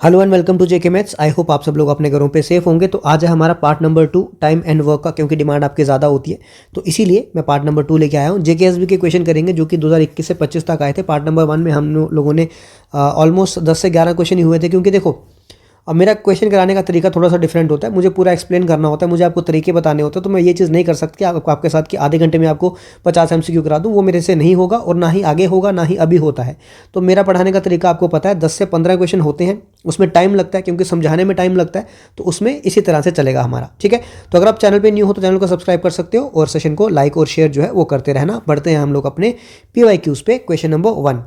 Hello and welcome to JK maths. I hope आप सब लोग अपने घरों पे सेफ होंगे। तो आज है हमारा part number 2 time and work का, क्योंकि डिमांड आपकी ज़्यादा होती है तो इसीलिए मैं पार्ट नंबर 2 लेके आया हूँ। जेकेएसबी के क्वेश्चन करेंगे जो कि 2021 से 25 तक आए थे। पार्ट नंबर 1 में हम लोगों ने ऑलमोस्ट 10 से 11 क्वेश्चन ही हुए थे, क्योंकि देखो अब मेरा क्वेश्चन कराने का तरीका थोड़ा सा डिफरेंट होता है। मुझे पूरा एक्सप्लेन करना होता है, मुझे आपको तरीके बताने होते हैं। तो मैं ये चीज़ नहीं कर सकती कि आपके साथ कि आधे घंटे में आपको 50 MCQ करा दूँ, वो मेरे से नहीं होगा और ना ही आगे होगा, ना ही अभी होता है। तो मेरा पढ़ाने का तरीका आपको पता है, 10 से 15 क्वेश्चन होते हैं, उसमें टाइम लगता है क्योंकि समझाने में टाइम लगता है। तो उसमें इसी तरह से चलेगा हमारा, ठीक है। तो अगर आप चैनल पर न्यू हो तो चैनल को सब्सक्राइब कर सकते हो और सेशन को लाइक और शेयर जो है वो करते रहना। बढ़ते हैं हम लोग अपने PYQs पे। क्वेश्चन नंबर 1,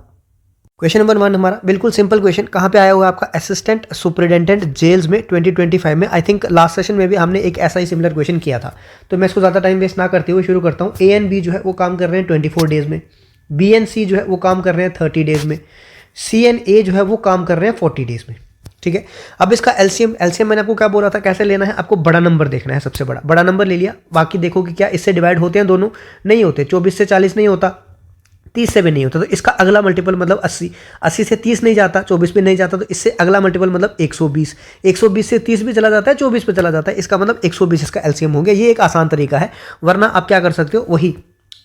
क्वेश्चन नंबर 1 हमारा बिल्कुल सिंपल क्वेश्चन कहाँ पे आया हुआ है आपका, असिस्टेंट सुपरिटेंडेंट जेल्स में 2025 में। आई थिंक लास्ट सेशन में भी हमने एक ऐसा ही सिमिलर क्वेश्चन किया था। तो मैं इसको ज़्यादा टाइम वेस्ट ना करते हुए शुरू करता हूँ। A एंड B जो है वो काम कर रहे हैं 24 डेज में, B एंड C जो है वो काम कर रहे हैं 30 डेज में, C एंड A जो है वो काम कर रहे हैं 40 डेज में, ठीक है। अब इसका एलसीएम मैंने आपको क्या बोला था, कैसे लेना है, आपको बड़ा नंबर देखना है, सबसे बड़ा नंबर ले लिया। बाकी देखो कि क्या इससे डिवाइड होते हैं दोनों, नहीं होते। 24 से 40 नहीं होता, 30 से भी नहीं होता। तो इसका अगला मल्टीपल मतलब 80 से 30 नहीं जाता, 24 पे नहीं जाता। तो इससे अगला मल्टीपल मतलब 120 से 30 भी चला जाता है, 24 पे चला जाता है। इसका मतलब 120 इसका एलसीएम हो गया। ये एक आसान तरीका है। वरना आप क्या कर सकते हो, वही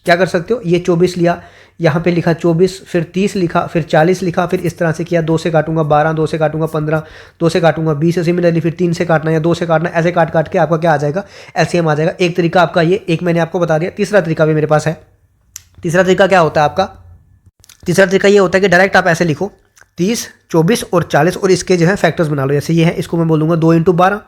क्या कर सकते हो, ये 24 लिया, यहाँ पे लिखा 24, फिर 30 लिखा, फिर 40 लिखा, फिर इस तरह से किया। 2 से काटूंगा 12, 2 से काटूंगा 15, 2 से काटूंगा 20, सिमिलरली फिर 3 से काटना या 2 से काटना, ऐसे काट काट के आपका क्या आ जाएगा, एलसीएम आ जाएगा। एक तरीका आपका ये, एक मैंने आपको बता दिया। तीसरा तरीका भी मेरे पास है। तीसरा तरीका क्या होता है आपका, तीसरा तरीका ये होता है कि डायरेक्ट आप ऐसे लिखो 30, 24 और 40 और इसके जो है फैक्टर्स बना लो। जैसे ये है, इसको मैं बोलूँगा 2 × 12,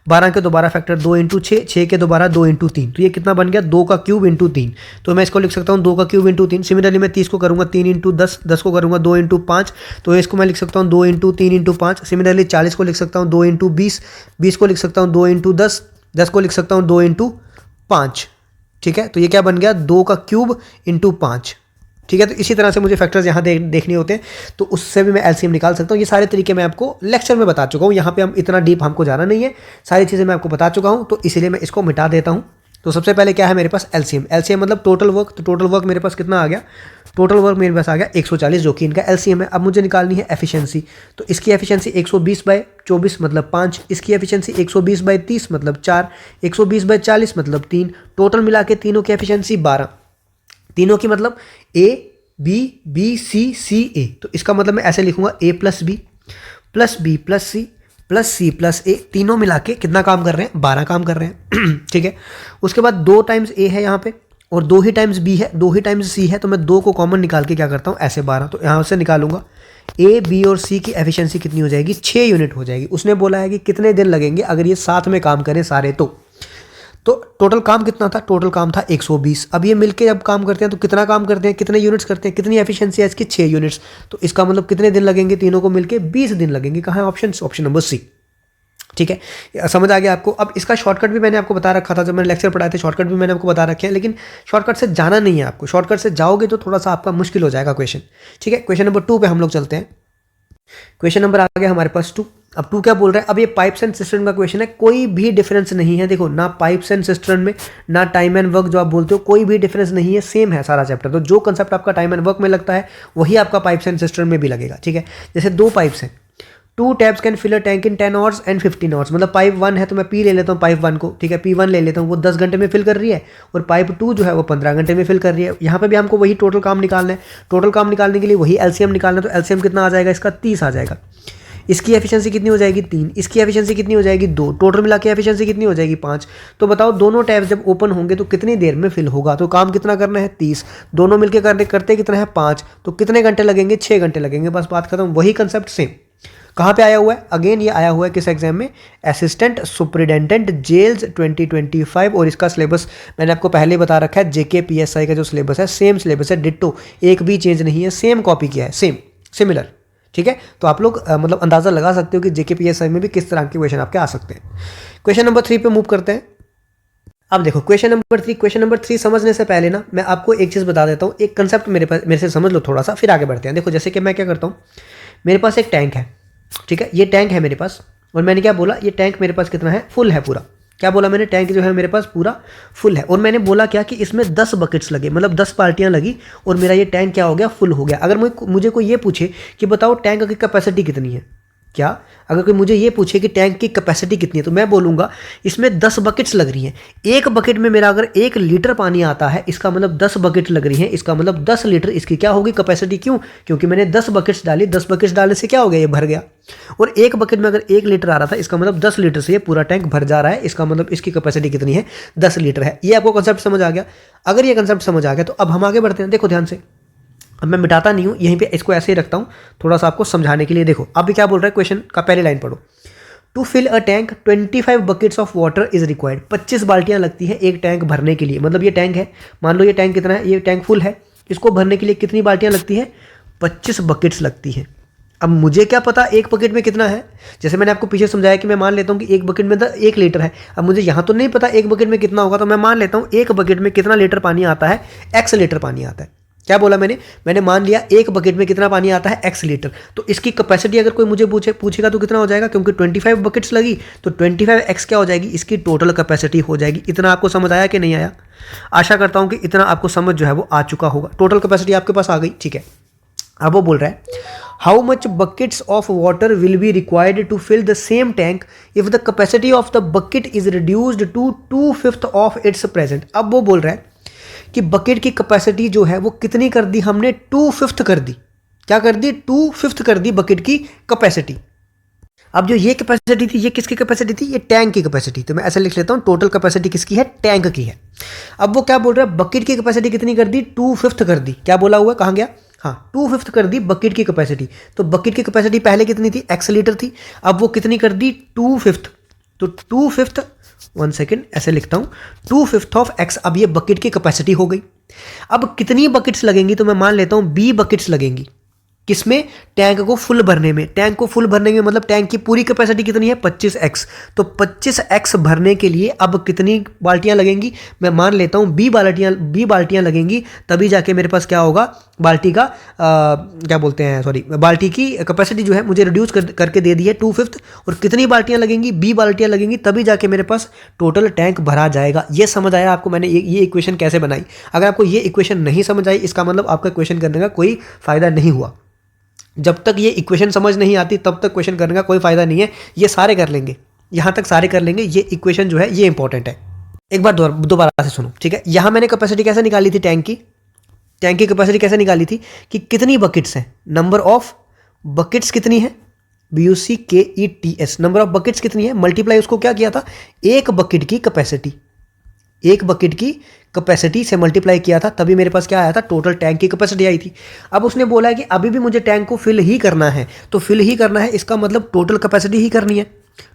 12 के दोबारा फैक्टर 2 × 6, 6 के दोबारा 2 × 3। तो ये कितना बन गया, 2 का क्यूब × 3। तो मैं इसको लिख सकता हूँ 2 का क्यूब × 3। सिमिलरली मैं 30 को करूँगा 3 × 10, 10 को करूँगा 2 × 5। तो इसको मैं लिख सकता हूँ 2 × 3 × 5। सिमिलरली 40 को लिख सकता हूँ 2 × 20, 20 को लिख सकता हूँ 2 × 10, 10 को लिख सकता हूँ 2 × 5, ठीक है। तो ये क्या बन गया, 2 का क्यूब × 5, ठीक है। तो इसी तरह से मुझे फैक्टर्स यहाँ देखने होते हैं, तो उससे भी मैं एलसीएम निकाल सकता हूँ। ये सारे तरीके मैं आपको लेक्चर में बता चुका हूँ। यहाँ पे हम इतना डीप हमको जाना नहीं है, सारी चीज़ें मैं आपको बता चुका हूँ। तो इसीलिए मैं इसको मिटा देता हूँ। तो सबसे पहले क्या है मेरे पास, एलसीएम। एलसीएम मतलब टोटल वर्क। तो टोटल वर्क मेरे पास कितना आ गया, टोटल वर्क मेरे पास आ गया 140, जो कि इनका एलसीएम है। अब मुझे निकालनी है एफिशिएंसी। तो इसकी एफिशिएंसी 120/24 मतलब 5, इसकी एफिशिएंसी 120/30 मतलब 4, 120/40 मतलब 3। टोटल मिला के तीनों की एफिशिएंसी 12। तीनों की मतलब A B B C C A। तो इसका मतलब मैं ऐसे लिखूंगा A + B + B + C + C + A। तीनों मिला के कितना काम कर रहे हैं, 12 काम कर रहे हैं, ठीक है। उसके बाद 2 टाइम्स A है यहाँ पे और 2 ही टाइम्स B है, 2 ही टाइम्स C है। तो मैं 2 को कॉमन निकाल के क्या करता हूँ, ऐसे 12। तो यहाँ से निकालूंगा A B और C की एफिशिएंसी कितनी हो जाएगी, 6 यूनिट हो जाएगी। उसने बोला है कि कितने दिन लगेंगे अगर ये साथ में काम करें सारे। तो टोटल काम कितना था, टोटल काम था 120। अब ये मिलके जब काम करते हैं तो कितना काम करते हैं, कितने यूनिट्स करते हैं, कितनी एफिशिएंसी है इसकी, 6 यूनिट्स। तो इसका मतलब कितने दिन लगेंगे, तीनों को मिलके 20 दिन लगेंगे। कहाँ है ऑप्शन नंबर C, ठीक है। समझ आ गया आपको। अब इसका शॉर्टकट भी मैंने आपको बता रखा था जब मैंने लेक्चर पढ़ाए थे, शॉर्टकट भी मैंने आपको बता रखे हैं। लेकिन शॉर्टकट से जाना नहीं है आपको, शॉर्टकट से जाओगे तो थोड़ा सा आपका मुश्किल हो जाएगा क्वेश्चन, ठीक है। क्वेश्चन नंबर 2 पे हम लोग चलते हैं। क्वेश्चन नंबर आ गया हमारे पास 2। अब 2 क्या बोल रहा है, अब ये पाइप्स एंड सिस्टम का क्वेश्चन है। कोई भी डिफरेंस नहीं है, देखो ना पाइप्स एंड सिस्टम में, ना टाइम एंड वर्क जो आप बोलते हो, कोई भी डिफरेंस नहीं है, सेम है सारा चैप्टर। तो जो कंसेप्ट आपका टाइम एंड वर्क में लगता है वही आपका पाइप्स एंड सिस्टम में भी लगेगा, ठीक है। जैसे 2 पाइप्स हैं, 2 taps can fill a tank in 10 hours and 15 hours. मतलब पाइप 1 है तो मैं P ले लेता हूँ, पाइप 1 को, ठीक है, P1 ले लेता हूँ, वो 10 घंटे में फिल कर रही है। और पाइप 2 जो है वो 15 घंटे में फिल कर रही है। यहाँ पे भी हमको वही टोटल काम निकालना है। टोटल काम निकालने के लिए वही एलसीएम निकालना है। तो एलसीएम कितना आ जाएगा इसका, 30 आ जाएगा। इसकी एफिशिएंसी कितनी हो जाएगी, 3। इसकी एफिशिएंसी कितनी हो जाएगी, 2। टोटल मिला के एफिशिएंसी कितनी हो जाएगी, 5। तो बताओ दोनों टैब्स जब ओपन होंगे तो कितनी देर में फिल होगा। तो काम कितना करना है, 30। दोनों मिलकर करते कितना है, 5। तो कितने घंटे लगेंगे, 6 घंटे लगेंगे। बस बात खत्म। वही कंसेप्ट सेम। कहाँ पे आया हुआ है, अगेन ये आया हुआ है किस एग्जाम में, असिस्टेंट सुपरिटेंडेंट जेल्स 2025। और इसका सिलेबस मैंने आपको पहले ही बता रखा है। JKPSI का जो सिलेबस है सेम सिलेबस है, डिट्टो, एक भी चेंज नहीं है, सेम कॉपी किया है, सेम सिमिलर, ठीक है। तो आप लोग मतलब अंदाजा लगा सकते हो कि JKPSI में भी किस तरह के क्वेश्चन आपके आ सकते हैं। क्वेश्चन नंबर 3 पे मूव करते हैं। अब देखो क्वेश्चन नंबर 3 समझने से पहले ना मैं आपको एक चीज़ बता देता हूँ। एक कंसेप्ट मेरे से समझ लो थोड़ा सा, फिर आगे बढ़ते हैं। देखो जैसे कि मैं क्या करता हूँ, मेरे पास एक टैंक है, ठीक है, ये टैंक है मेरे पास। और मैंने क्या बोला, ये टैंक मेरे पास कितना है, फुल है पूरा। क्या बोला मैंने, टैंक जो है मेरे पास पूरा फुल है। और मैंने बोला क्या कि इसमें 10 बकेट्स लगे, मतलब 10 बाल्टियां लगी और मेरा ये टैंक क्या हो गया, फुल हो गया। अगर मुझे कोई ये पूछे कि बताओ टैंक की कैपेसिटी कितनी है, क्या? अगर कोई मुझे ये पूछे कि टैंक की कैपेसिटी कितनी है तो मैं बोलूँगा इसमें 10 बकेट्स लग रही हैं। एक बकेट में मेरा अगर 1 लीटर पानी आता है, इसका मतलब 10 बकेट लग रही हैं, इसका मतलब 10 लीटर इसकी क्या होगी कैपेसिटी। क्यों? क्योंकि मैंने 10 बकेट्स डाली, 10 बकेट्स डालने से क्या हो गया, ये भर गया। और एक बकेट में अगर 1 लीटर आ रहा था, इसका मतलब 10 लीटर से ये पूरा टैंक भर जा रहा है, इसका मतलब इसकी कैपेसिटी कितनी है, 10 लीटर है। ये आपको कंसेप्ट समझ आ गया? अगर ये कंसेप्ट समझ आ गया तो अब हम आगे बढ़ते हैं। देखो ध्यान से, अब मैं मिटाता नहीं हूँ, यहीं पे इसको ऐसे ही रखता हूँ थोड़ा सा आपको समझाने के लिए। देखो अब क्या बोल रहा है क्वेश्चन का, पहली लाइन पढ़ो। To fill a tank 25 buckets of water is required. 25 बाल्टियाँ लगती है एक टैंक भरने के लिए। मतलब ये टैंक है, मान लो ये टैंक कितना है, ये टैंक फुल है, इसको भरने के लिए कितनी बाल्टियाँ लगती है, 25 बकेट्स लगती हैं। अब मुझे क्या पता एक बकेट में कितना है, जैसे मैंने आपको पीछे समझाया कि मैं मान लेता हूँ कि एक बकेट में 1 लीटर है। अब मुझे यहाँ तो नहीं पता एक बकेट में कितना होगा, तो मैं मान लेता हूँ एक बकेट में कितना लीटर पानी आता है, x लीटर पानी आता है। क्या बोला मैंने मान लिया एक बकेट में कितना पानी आता है, x लीटर। तो इसकी कैपेसिटी अगर कोई मुझे पूछेगा तो कितना हो जाएगा, क्योंकि 25 बकेट्स लगी तो 25x क्या हो जाएगी, इसकी टोटल कैपेसिटी हो जाएगी। इतना आपको समझ आया कि नहीं आया? आशा करता हूँ कि इतना आपको समझ जो है वो आ चुका होगा। टोटल कैपेसिटी आपके पास आ गई, ठीक है। अब वो बोल रहा है how much buckets of water will be required to fill the same tank if the capacity of the bucket is reduced to 2/5 of its present. अब वो बोल रहा है कि बकेट की कैपेसिटी जो है वो कितनी कर दी हमने, 2/5 कर दी। क्या कर दी, 2/5 कर दी बकेट की कैपेसिटी। अब जो ये कैपेसिटी थी, ये किसकी कैपेसिटी थी, ये टैंक की कैपेसिटी। तो मैं ऐसा लिख लेता हूँ, टोटल कैपेसिटी किसकी है, टैंक की है। अब वो क्या बोल रहा है, बकेट की कैपेसिटी कितनी कर दी, 2/5 कर दी। क्या बोला हुआ, कहाँ गया, हाँ 2/5 कर दी बकेट की कैपेसिटी। तो बकेट की कैपेसिटी पहले कितनी थी, x लीटर थी, अब वो कितनी कर दी, 2/5। तो 2/5, 1 सेकेंड ऐसे लिखता हूँ, 2/5 ऑफ x। अब ये बकेट की कैपेसिटी हो गई। अब कितनी बकेट्स लगेंगी, तो मैं मान लेता हूँ b बकेट्स लगेंगी। किसमें, टैंक को फुल भरने में। टैंक को फुल भरने में मतलब टैंक की पूरी कैपेसिटी कितनी है, 25x। तो 25x भरने के लिए अब कितनी बाल्टियां लगेंगी, मैं मान लेता हूँ b बाल्टियां लगेंगी, तभी जाके मेरे पास क्या होगा, बाल्टी का क्या बोलते हैं, सॉरी, बाल्टी की कैपेसिटी जो है मुझे रिड्यूस करके दे दी है 2/5। और कितनी बाल्टियां लगेंगी, b बाल्टियां लगेंगी, तभी जाके मेरे पास टोटल टैंक भरा जाएगा। ये समझ आया आपको मैंने ये इक्वेशन कैसे बनाई? अगर आपको ये इक्वेशन नहीं समझ आई, इसका मतलब आपका क्वेश्चन करने का कोई फायदा नहीं हुआ। जब तक ये इक्वेशन समझ नहीं आती तब तक क्वेश्चन करने का कोई फायदा नहीं है। ये सारे कर लेंगे, यहाँ तक सारे कर लेंगे। ये इक्वेशन जो है ये इंपॉर्टेंट है। एक बार दोबारा से सुनो, ठीक है। यहाँ मैंने कैपेसिटी कैसे निकाली थी, टैंक की कैपेसिटी कैसे निकाली थी कि कितनी बकेट्स हैं, नंबर ऑफ बकेट्स कितनी है, BUCKETS, नंबर ऑफ बकेट्स कितनी है, मल्टीप्लाई उसको क्या किया था, एक बकेट की कैपेसिटी, एक बकेट की कैपेसिटी से मल्टीप्लाई किया था, तभी मेरे पास क्या आया था, टोटल टैंक की कैपेसिटी आई थी। अब उसने बोला है कि अभी भी मुझे टैंक को फिल ही करना है, तो फिल ही करना है इसका मतलब टोटल कैपेसिटी ही करनी है।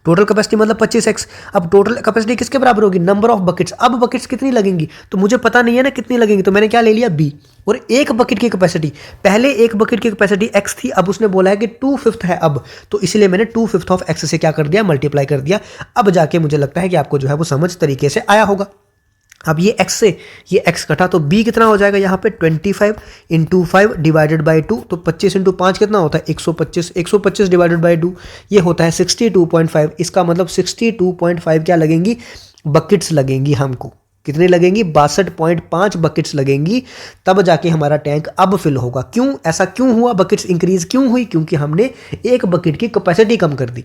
टोटल कैपेसिटी मतलब 25x। अब टोटल कैपेसिटी किसके बराबर होगी, नंबर ऑफ बकेट्स। अब बकेट्स कितनी लगेंगी तो मुझे पता नहीं है ना कितनी लगेंगी, तो मैंने क्या ले लिया, b। और एक बकेट की कैपेसिटी, पहले एक बकेट की कैपेसिटी x थी, अब उसने बोला है कि 2/5 है अब, तो इसलिए मैंने 2/5 ऑफ x से क्या कर दिया, मल्टीप्लाई कर दिया। अब जाके मुझे लगता है कि आपको जो है वो समझ तरीके से आया होगा। अब ये x से ये x कटा तो b कितना हो जाएगा यहाँ पे, 25 × 5 डिवाइडेड बाई 2। तो 25 × 5 कितना होता है, 125। 125 डिवाइडेड बाई 2 ये होता है 62.5। इसका मतलब 62.5 क्या लगेंगी, बकेट्स लगेंगी हमको। कितनी लगेंगी, 62.5 बकेट्स लगेंगी, तब जाके हमारा टैंक अब फिल होगा। क्यों, ऐसा क्यों हुआ, बकेट्स इंक्रीज क्यों हुई, क्योंकि हमने एक बकेट की कैपेसिटी कम कर दी।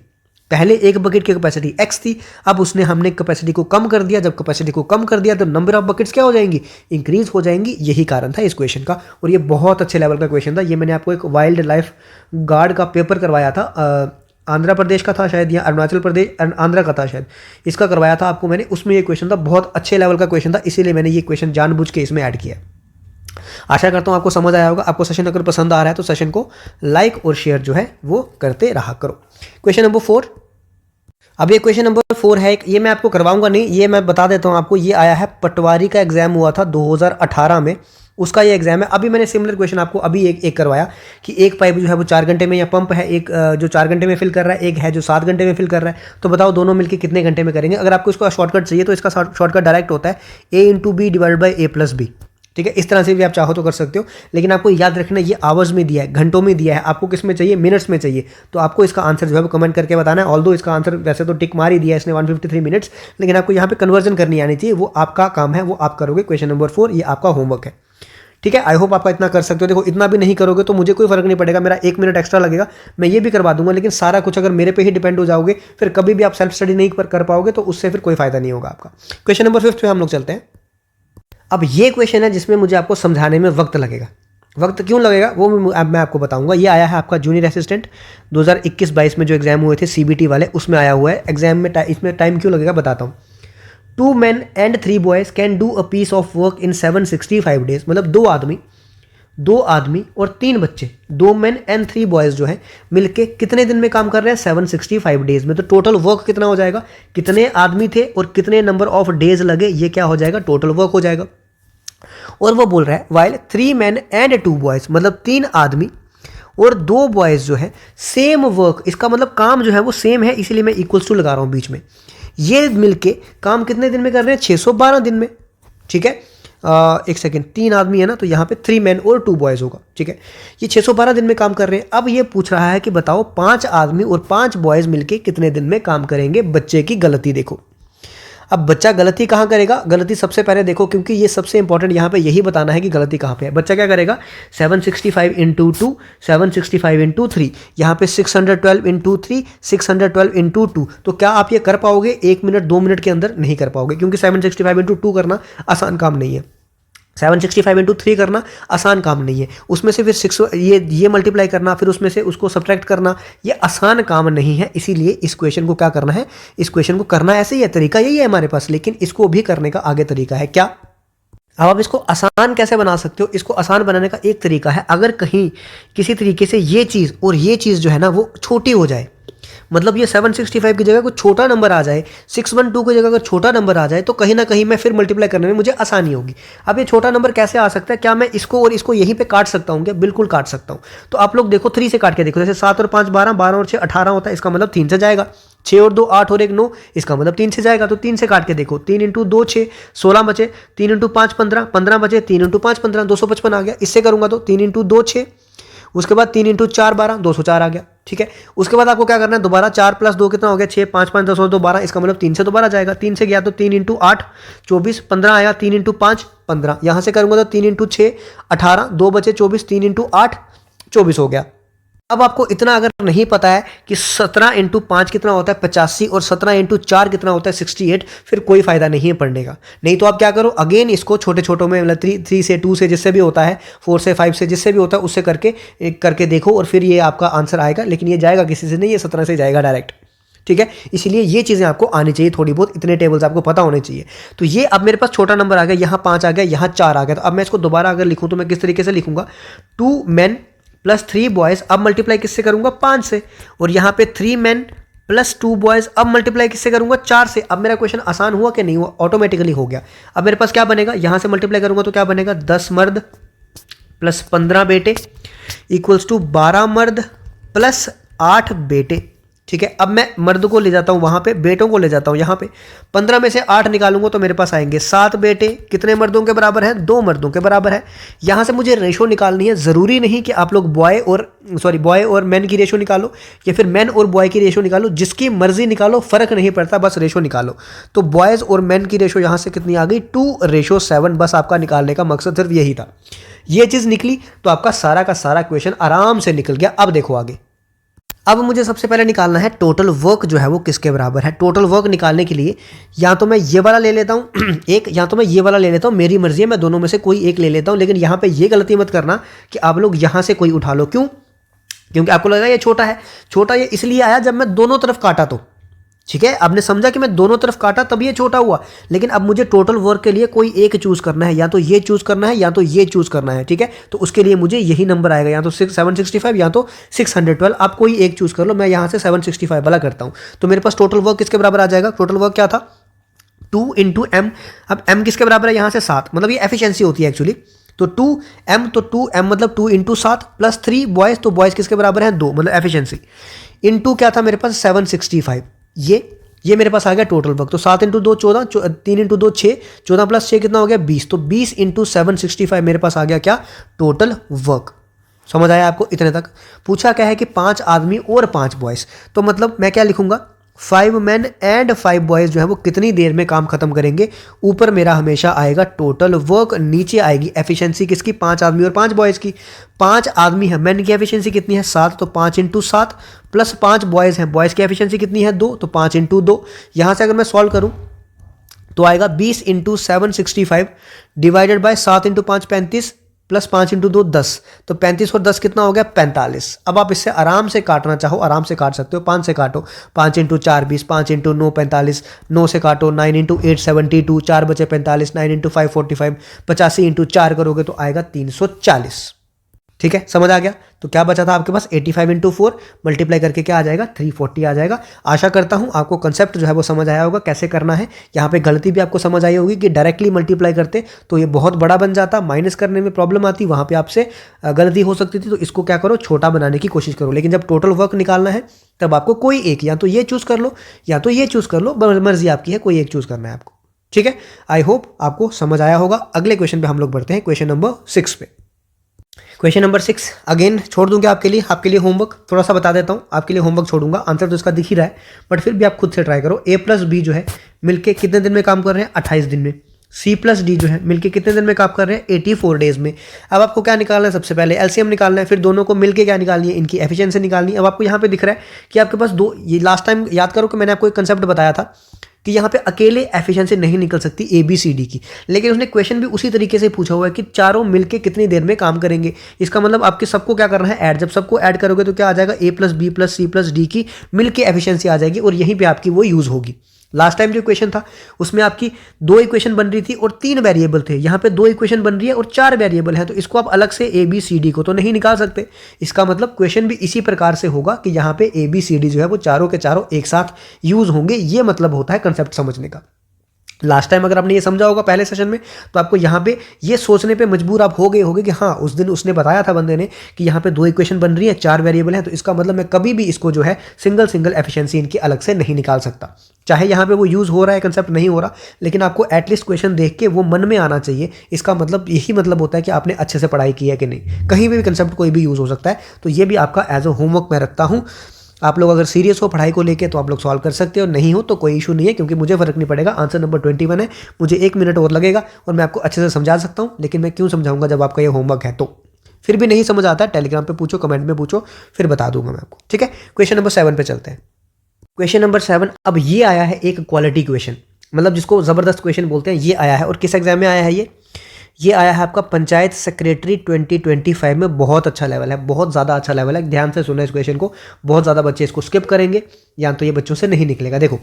पहले एक बकेट की कैपेसिटी x थी, अब उसने हमने कैपेसिटी को कम कर दिया। जब कैपेसिटी को कम कर दिया तो नंबर ऑफ बकेट्स क्या हो जाएंगी, इंक्रीज हो जाएंगी। यही कारण था इस क्वेश्चन का, और ये बहुत अच्छे लेवल का क्वेश्चन था। ये मैंने आपको एक वाइल्ड लाइफ गार्ड का पेपर करवाया था, आंध्र प्रदेश का था शायद, या अरुणाचल प्रदेश, आंध्रा का था शायद, इसका करवाया था आपको मैंने। उसमें ये क्वेश्चन था, बहुत अच्छे लेवल का क्वेश्चन था, इसीलिए मैंने ये क्वेश्चन जानबूझ के इसमें ऐड किया। आशा करता हूँ आपको समझ आया होगा। आपको सेशन अगर पसंद आ रहा है तो सेशन को लाइक और शेयर जो है वो करते रहा करो। Question number 4। अब ये क्वेश्चन नंबर 4 है, ये मैं आपको करवाऊंगा नहीं, ये मैं बता देता हूँ आपको। ये आया है, पटवारी का एग्जाम हुआ था 2018 में, उसका ये एग्जाम है। अभी मैंने सिमिलर क्वेश्चन आपको अभी एक करवाया कि एक पाइप जो है वो 4 घंटे में, या पंप है एक जो 4 घंटे में फिल कर रहा है, एक है जो 7 घंटे में फिल कर रहा है, तो बताओ दोनों मिलकर कितने घंटे में करेंगे। अगर आपको इसका शॉर्टकट चाहिए तो इसका शॉर्टकट डायरेक्ट होता है A × B divided by A+B। ठीक है, इस तरह से भी आप चाहो तो कर सकते हो, लेकिन आपको याद रखना ये आवर्स में दिया है, घंटों में दिया है, आपको किस में चाहिए, मिनट्स में चाहिए। तो आपको इसका आंसर जो है वो कमेंट करके बताना है। ऑल्दो इसका आंसर वैसे तो टिक मार ही दिया है इसने 153 मिनट्स, लेकिन आपको यहाँ पे कन्वर्जन करनी आनी चाहिए, वो आपका काम है, वो आप करोगे। क्वेश्चन नंबर 4 ये आपका होमवर्क है। ठीक है। आई होप आपका इतना कर सकते हो। देखो इतना भी नहीं करोगे तो मुझे कोई फर्क नहीं पड़ेगा, मेरा 1 मिनट एक्स्ट्रा लगेगा, मैं ये भी करवा दूंगा, लेकिन सारा कुछ अगर मेरे पे ही डिपेंड हो जाओगे फिर कभी भी आप सेल्फ स्टडी नहीं कर पाओगे, तो उससे फिर कोई फायदा नहीं होगा आपका। क्वेश्चन नंबर 5 पे हम लोग चलते हैं। अब ये क्वेश्चन है जिसमें मुझे आपको समझाने में वक्त लगेगा। वक्त क्यों लगेगा वो अब मैं आपको बताऊंगा। ये आया है आपका जूनियर असिस्टेंट 2021-22 में जो एग्जाम हुए थे सीबीटी वाले, उसमें आया हुआ है एग्जाम में। इसमें टाइम क्यों लगेगा बताता हूँ। 2 men and 3 boys can do a piece of work in 765 days. मतलब दो आदमी और 3 बच्चे, 2 men and 3 boys जो है मिलके कितने दिन में काम कर रहे हैं, 765 डेज में। तो टोटल वर्क कितना हो जाएगा, कितने आदमी थे और कितने नंबर ऑफ डेज लगे, ये क्या हो जाएगा, टोटल वर्क हो जाएगा। और वो बोल रहा है वाइल 3 men and 2 boys, मतलब 3 आदमी और 2 बॉयज जो है सेम वर्क, इसका मतलब काम जो है वो सेम है, इसीलिए मैं इक्वल्स टू लगा रहा हूँ बीच में। ये मिलके काम कितने दिन में कर रहे हैं, 612 दिन में। ठीक है, एक सेकेंड, 3 आदमी है ना, तो यहाँ पे 3 men और 2 बॉयज होगा। ठीक है, ये 612 दिन में काम कर रहे हैं। अब ये पूछ रहा है कि बताओ 5 आदमी और 5 बॉयज मिलके कितने दिन में काम करेंगे। बच्चे की गलती देखो। अब बच्चा गलती कहाँ करेगा, गलती सबसे पहले देखो, क्योंकि ये सबसे इंपॉर्टेंट यहाँ पे यही बताना है कि गलती कहाँ पे है। बच्चा क्या करेगा, 765 इंटू 2, 765 इंटू 3, यहाँ पे 612 इंटू 3, 612 इंटू 2। तो क्या आप ये कर पाओगे 1 मिनट 2 मिनट के अंदर? नहीं कर पाओगे, क्योंकि 765 इंटू 2 करना आसान काम नहीं है, 765 इंटू 3 करना आसान काम नहीं है, उसमें से फिर 6 ये मल्टीप्लाई करना, फिर उसमें से उसको सब्ट्रैक्ट करना, ये आसान काम नहीं है। इसीलिए इस क्वेश्चन को क्या करना है, इस क्वेश्चन को करना ऐसे ही है, तरीका यही है हमारे पास, लेकिन इसको भी करने का आगे तरीका है। क्या? अब आप इसको आसान कैसे बना सकते हो? इसको आसान बनाने का एक तरीका है, अगर कहीं किसी तरीके से ये चीज़ और ये चीज़ जो है ना वो छोटी हो जाए, मतलब ये 765 की जगह कोई छोटा नंबर आ जाए, 612 की जगह अगर छोटा नंबर आ जाए, तो कहीं ना कहीं मैं फिर मल्टीप्लाई करने में मुझे आसानी होगी। अब ये छोटा नंबर कैसे आ सकता है? क्या मैं इसको और इसको यहीं पे काट सकता हूँ क्या? बिल्कुल काट सकता हूँ। तो आप लोग देखो 3 से काट के देखो, जैसे 7 और 5 12, 12 और 6 18 होता है, इसका मतलब 3 से जाएगा। 6 और 2 8 और 1 9, इसका मतलब 3 से जाएगा। तो 3 से काट के देखो, 3 इंटू 2 6, 16 बचे, 3 इंटू 5 15, 15 बचे, 3 इंटू 5 15, 255 आ गया। इससे करूंगा तो 3 इंटू 2 6, उसके बाद 3 इंटू 4 12, 204 आ गया। ठीक है, उसके बाद आपको क्या करना है, दोबारा 4 प्लस 2 कितना हो गया, 6 5 5 10 और 2 12, इसका मतलब 3 से दोबारा जाएगा। 3 से गया तो 3 इंटू 8 24, 15 आया, 3 इंटू 5 15, यहां से करूंगा तो 3 इंटू 6 18, 2 बचे 24, 3 इंटू 8 24 हो गया। अब आपको इतना अगर नहीं पता है कि 17 इंटू 5 कितना होता है 85 और 17 इंटू 4 कितना होता है 68, फिर कोई फायदा नहीं है पढ़ने का। नहीं तो आप क्या करो, अगेन इसको छोटे छोटों में, मतलब 3 से 2 से जिससे भी होता है, 4 से 5 से जिससे भी होता है उससे करके देखो, और फिर ये आपका आंसर आएगा। लेकिन ये जाएगा किसी से नहीं, ये 17 से जाएगा डायरेक्ट। ठीक है, इसीलिए ये चीज़ें आपको आनी चाहिए थोड़ी बहुत, इतने टेबल्स आपको पता होने चाहिए। तो ये अब मेरे पास छोटा नंबर आ गया, यहाँ 5 आ गया, यहाँ 4 आ गया। तो अब मैं इसको दोबारा अगर लिखूँ तो मैं किस तरीके से लिखूंगा, 2 men प्लस 3 बॉयज, अब मल्टीप्लाई किससे करूंगा, 5 से, और यहाँ पे 3 men प्लस 2 बॉयज, अब मल्टीप्लाई किससे करूंगा, 4 से। अब मेरा क्वेश्चन आसान हुआ कि नहीं हुआ? ऑटोमेटिकली हो गया। अब मेरे पास क्या बनेगा, यहाँ से मल्टीप्लाई करूंगा तो क्या बनेगा, 10 मर्द प्लस 15 बेटे इक्वल्स टू 12 मर्द प्लस 8 बेटे। ठीक है, अब मैं मर्द को ले जाता हूं वहां पे, बेटों को ले जाता हूं यहाँ पे, 15 में से 8 निकालूंगा तो मेरे पास आएंगे 7 बेटे। कितने मर्दों के बराबर है, 2 मर्दों के बराबर है। यहां से मुझे रेशो निकालनी है, जरूरी नहीं कि आप लोग बॉय और मैन की रेशो निकालो, या फिर मैन और बॉय की रेशो निकालो, जिसकी मर्जी निकालो, फर्क नहीं पड़ता, बस रेशो निकालो। तो बॉयज और मैन की रेशो यहां से कितनी आ गई, 2:7। बस आपका निकालने का मकसद सिर्फ यही था। ये चीज निकली तो आपका सारा का सारा क्वेश्चन आराम से निकल गया। अब देखो आगे, अब मुझे सबसे पहले निकालना है टोटल वर्क जो है वो किसके बराबर है। टोटल वर्क निकालने के लिए या तो मैं ये वाला ले लेता हूँ एक, या तो मैं ये वाला ले लेता हूँ, मेरी मर्जी है, मैं दोनों में से कोई एक ले लेता हूँ। लेकिन यहाँ पे ये गलती मत करना कि आप लोग यहाँ से कोई उठा लो। क्यों? क्योंकि आपको लगा ये छोटा है। छोटा ये इसलिए आया जब मैं दोनों तरफ काटा तो, ठीक है, आपने समझा कि मैं दोनों तरफ काटा तब ये छोटा हुआ। लेकिन अब मुझे टोटल वर्क के लिए कोई एक चूज करना है, या तो ये चूज करना है या तो ये चूज करना है। ठीक है, तो उसके लिए मुझे यही नंबर आएगा, या तो 765 या तो 612। आप कोई एक चूज कर लो, मैं यहाँ से 765 वाला करता हूँ। तो मेरे पास टोटल वर्क किसके बराबर आ जाएगा, टोटल वर्क क्या था, 2 इंटू एम। अब एम किसके बराबर है, यहाँ से 7, मतलब ये एफिशिएंसी होती है एक्चुअली। तो 2m, तो 2m मतलब 2 इंटू 7 प्लस 3 बॉयज, तो बॉयज किसके बराबर है, 2, मतलब एफिशिएंसी। इंटू क्या था मेरे पास 765, ये मेरे पास आ गया टोटल वर्क। तो 7 इंटू 2 14, 3 इंटू 2 6, 14 प्लस 6 कितना हो गया 20। तो 20 इंटू 765 मेरे पास आ गया क्या, टोटल वर्क। समझ आया आपको? इतने तक पूछा क्या है कि 5 आदमी और 5 बॉयज। तो मतलब मैं क्या लिखूंगा, 5 मेन एंड 5 बॉयज़ जो है वो कितनी देर में काम खत्म करेंगे। ऊपर मेरा हमेशा आएगा टोटल वर्क, नीचे आएगी एफिशिएंसी किसकी, 5 आदमी और 5 बॉयज़ की। 5 आदमी है, मैन की एफिशिएंसी कितनी है 7, तो 5 × 7 प्लस 5 बॉयज़ हैं, बॉयज़ की एफिशिएंसी कितनी है 2, तो 5 × 2। यहाँ से अगर मैं सॉल्व करूँ तो आएगा 20 × 7 65 डिवाइडेड बाय 7 × 5 35 प्लस 5 × 2 10, तो 35 और 10 कितना हो गया 45। अब आप इससे आराम से काटना चाहो आराम से काट सकते हो, 5 से काटो, 5 × 4 20, 5 × 9 45, 9 से काटो, 9 × 8 72, 4 बचे 45, 9 × 5 45, 85 × 4 करोगे तो आएगा 340। ठीक है, समझ आ गया। तो क्या बचा था आपके पास 85 × 4 मल्टीप्लाई करके क्या आ जाएगा 340 आ जाएगा। आशा करता हूं आपको कंसेप्ट जो है वो समझ आया होगा कैसे करना है। यहाँ पे गलती भी आपको समझ आई होगी कि डायरेक्टली मल्टीप्लाई करते तो ये बहुत बड़ा बन जाता, माइनस करने में प्रॉब्लम आती, वहाँ पे आपसे गलती हो सकती थी। तो इसको क्या करो, छोटा बनाने की कोशिश करो। लेकिन जब टोटल वर्क निकालना है तब आपको कोई एक, या तो ये चूज़ कर लो या तो ये चूज़ कर लो, मर्जी आपकी है, कोई एक चूज़ करना है आपको। ठीक है, आई होप आपको समझ आया होगा। अगले क्वेश्चन पे हम लोग बढ़ते हैं, क्वेश्चन नंबर 6 पे। क्वेश्चन नंबर 6 अगेन छोड़ दूंगा आपके लिए होमवर्क थोड़ा सा बता देता हूँ, आपके लिए होमवर्क छोड़ूंगा। आंसर तो इसका दिख ही रहा है, बट फिर भी आप खुद से ट्राई करो। A+B जो है मिलके कितने दिन में काम कर रहे हैं 28 दिन में। C+D जो है मिलके कितने दिन में काम कर रहे हैं 84 डेज में। अब आपको क्या निकालना है, सबसे पहले एलसीएम निकालना है, फिर दोनों को मिलके क्या निकालनी है, इनकी एफिशिएंसी निकालनी है। अब आपको यहाँ पे दिख रहा है कि आपके पास दो, ये लास्ट टाइम याद करो कि मैंने आपको एक कंसेप्ट बताया था कि यहाँ पे अकेले एफिशिएंसी नहीं निकल सकती ABCD की, लेकिन उसने क्वेश्चन भी उसी तरीके से पूछा हुआ है कि चारों मिलके कितनी देर में काम करेंगे। इसका मतलब आपके सबको क्या करना है ऐड, जब सबको ऐड करोगे तो क्या आ जाएगा A+B+C+D की मिलके एफिशिएंसी आ जाएगी और यहीं पे आपकी वो यूज होगी। लास्ट टाइम जो इक्वेशन था उसमें आपकी 2 इक्वेशन बन रही थी और 3 वेरिएबल थे, यहाँ पे 2 इक्वेशन बन रही है और 4 वेरिएबल है, तो इसको आप अलग से ABCD को तो नहीं निकाल सकते। इसका मतलब क्वेश्चन भी इसी प्रकार से होगा कि यहाँ पे ABCD जो है वो चारों के चारों एक साथ यूज होंगे। ये मतलब होता है कंसेप्ट समझने का। लास्ट टाइम अगर आपने ये समझा होगा पहले सेशन में तो आपको यहाँ पे ये सोचने पे मजबूर आप हो गए होगे कि हाँ उस दिन उसने बताया था बंदे ने कि यहाँ पे 2 इक्वेशन बन रही है, 4 वेरिएबल हैं, तो इसका मतलब मैं कभी भी इसको जो है सिंगल एफिशिएंसी इनकी अलग से नहीं निकाल सकता। चाहे यहाँ पे वो यूज़ हो रहा है कंसेप्ट नहीं हो रहा, लेकिन आपको एटलीस्ट क्वेश्चन देख के वो मन में आना चाहिए। इसका मतलब यही मतलब होता है कि आपने अच्छे से पढ़ाई की है कि नहीं। कहीं भी कंसेप्ट कोई भी यूज़ हो सकता है, तो ये भी आपका एज अ होमवर्क मैं रखता हूँ। आप लोग अगर सीरियस हो पढ़ाई को लेके तो आप लोग सॉल्व कर सकते हो, नहीं हो तो कोई इशू नहीं है, क्योंकि मुझे फर्क नहीं पड़ेगा। आंसर नंबर 21 है, मुझे 1 मिनट और लगेगा और मैं आपको अच्छे से समझा सकता हूँ। लेकिन मैं क्यों समझाऊंगा जब आपका ये होमवर्क है। तो फिर भी नहीं समझ आता है टेलीग्राम पे पूछो, कमेंट में पूछो, फिर बता दूंगा मैं आपको। ठीक है, क्वेश्चन नंबर 7 पे चलते हैं। क्वेश्चन नंबर 7 अब ये आया है एक क्वालिटी क्वेश्चन, मतलब जिसको ज़बरदस्त क्वेश्चन बोलते हैं। ये आया है और किस एग्जाम में आया है ये आया है आपका पंचायत सेक्रेटरी 2025 में। बहुत अच्छा लेवल है, बहुत ज़्यादा अच्छा लेवल है। ध्यान से सुनो इस क्वेश्चन को, बहुत ज़्यादा बच्चे इसको स्किप करेंगे या तो ये बच्चों से नहीं निकलेगा। देखो,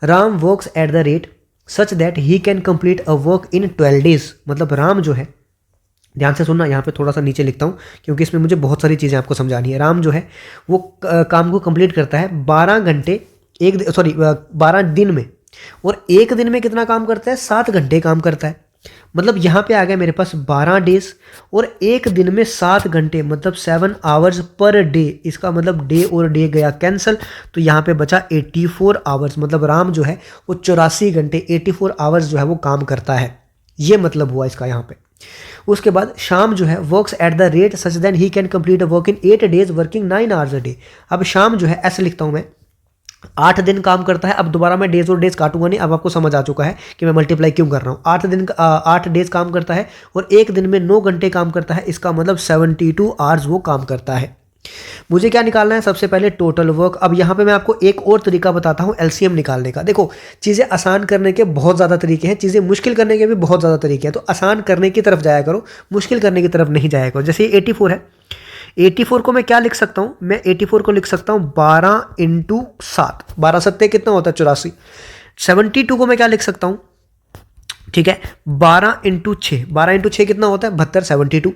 Ram works at the rate such that he can complete a work in 12 days. मतलब राम जो है, ध्यान से सुनना, यहाँ पे थोड़ा सा नीचे लिखता हूँ क्योंकि इसमें मुझे बहुत सारी चीज़ें आपको समझानी है। राम जो है वो काम को कंप्लीट करता है 12 दिन में, और एक दिन में कितना काम करता है 7 घंटे काम करता है। मतलब यहाँ पे आ गया मेरे पास 12 डेज और एक दिन में 7 घंटे, मतलब 7 आवर्स पर डे। इसका मतलब डे और डे गया कैंसिल, तो यहाँ पे बचा 84 आवर्स। मतलब राम जो है वो 84 घंटे 84 आवर्स जो है वो काम करता है। ये मतलब हुआ इसका यहाँ पे। उसके बाद शाम जो है works at the rate such that he can complete a work in 8 days working 9 hours a day. अब शाम जो है ऐसे लिखता हूँ मैं, 8 दिन काम करता है। अब दोबारा मैं डेज और डेज काटूंगा नहीं, अब आपको समझ आ चुका है कि मैं मल्टीप्लाई क्यों कर रहा हूँ। 8 डेज काम करता है और एक दिन में 9 घंटे काम करता है। इसका मतलब 72 आवर्स वो काम करता है। मुझे क्या निकालना है, सबसे पहले टोटल वर्क। अब यहाँ पे मैं आपको एक और तरीका बताता हूँ एलसीएम निकालने का। देखो, चीज़ें आसान करने के बहुत ज़्यादा तरीके हैं, चीज़ें मुश्किल करने के भी बहुत ज़्यादा तरीके हैं। तो आसान करने की तरफ जाया करो, मुश्किल करने की तरफ नहीं जाया करो। जैसे 84 है, 84 को मैं क्या लिख सकता हूँ, मैं 84 को लिख सकता हूँ 12 × 7, 12 सत्ते कितना होता है 84। 72 को मैं क्या लिख सकता हूँ, ठीक है 12 × 6, 12 × 6 कितना होता है 72, 72।